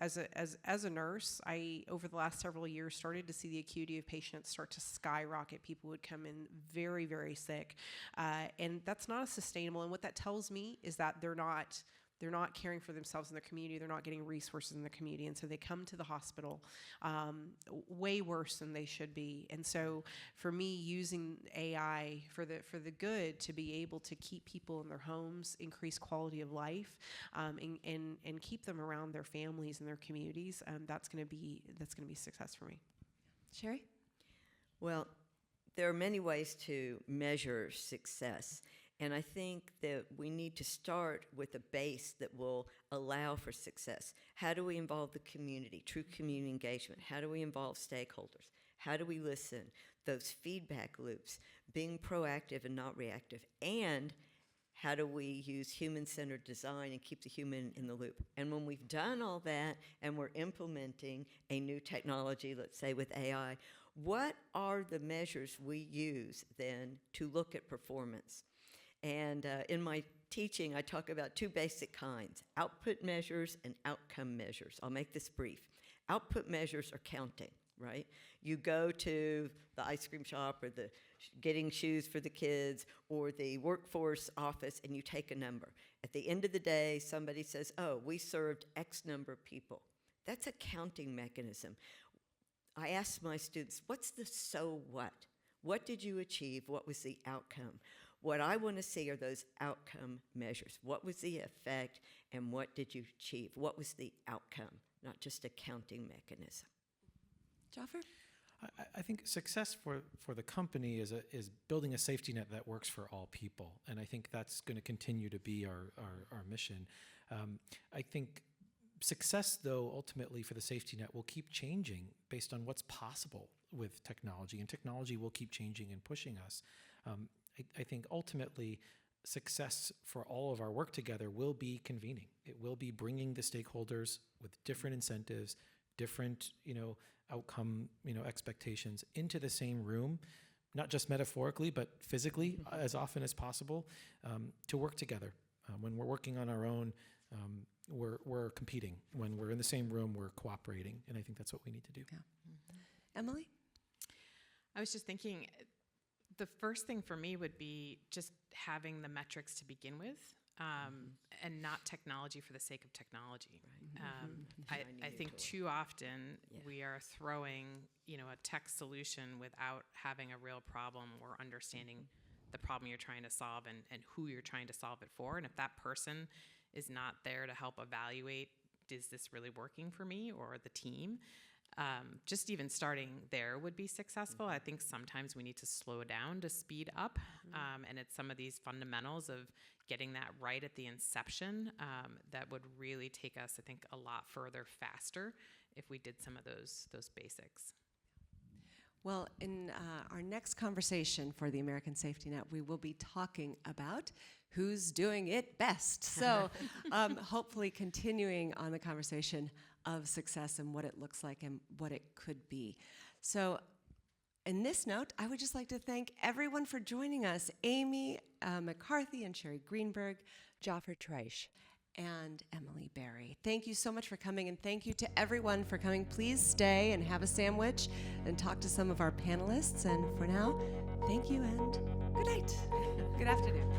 as a nurse, I over the last several years started to see the acuity of patients start to skyrocket. People would come in very, very sick, and that's not sustainable. And what that tells me is that they're not caring for themselves in their community. They're not getting resources in their community, and so they come to the hospital way worse than they should be. And so, for me, using AI for the good to be able to keep people in their homes, increase quality of life, and keep them around their families and their communities, that's going to be success for me. Sherri? Well, there are many ways to measure success. And I think that we need to start with a base that will allow for success. How do we involve the community, true community engagement? How do we involve stakeholders? How do we listen? Those feedback loops, being proactive and not reactive. And how do we use human-centered design and keep the human in the loop? And when we've done all that and we're implementing a new technology, let's say with AI, what are the measures we use then to look at performance? And in my teaching, I talk about 2 basic kinds, output measures and outcome measures. I'll make this brief. Output measures are counting, right? You go to the ice cream shop or the getting shoes for the kids or the workforce office, and you take a number. At the end of the day, somebody says, oh, we served X number of people. That's a counting mechanism. I ask my students, what's the so what? What did you achieve? What was the outcome? What I want to see are those outcome measures. What was the effect and what did you achieve? What was the outcome, not just a counting mechanism? Jaffer? I think success for the company is building a safety net that works for all people, and I think that's going to continue to be our mission. I think success, though, ultimately for the safety net will keep changing based on what's possible with technology, and technology will keep changing and pushing us. I think ultimately success for all of our work together will be convening. It will be bringing the stakeholders with different incentives, different, outcome, expectations into the same room, not just metaphorically, but physically as often as possible, to work together. When we're working on our own, we're competing. When we're in the same room, we're cooperating, and I think that's what we need to do. Yeah. Emily? I was just thinking, the first thing for me would be just having the metrics to begin with, and not technology for the sake of technology. I think too often we are throwing, a tech solution without having a real problem or understanding the problem you're trying to solve and who you're trying to solve it for. And if that person is not there to help evaluate, is this really working for me or the team? Just even starting there would be successful. I think sometimes we need to slow down to speed up, and it's some of these fundamentals of getting that right at the inception that would really take us, I think, a lot further faster if we did some of those basics. Well, in our next conversation for the American Safety Net, we will be talking about who's doing it best. So hopefully continuing on the conversation of success and what it looks like and what it could be. So in this note, I would just like to thank everyone for joining us. Amy McCarthy and Sherri Greenberg, Jaffer Traish, and Emily Barey. Thank you so much for coming, and thank you to everyone for coming. Please stay and have a sandwich and talk to some of our panelists. And for now, thank you and good night. Good afternoon.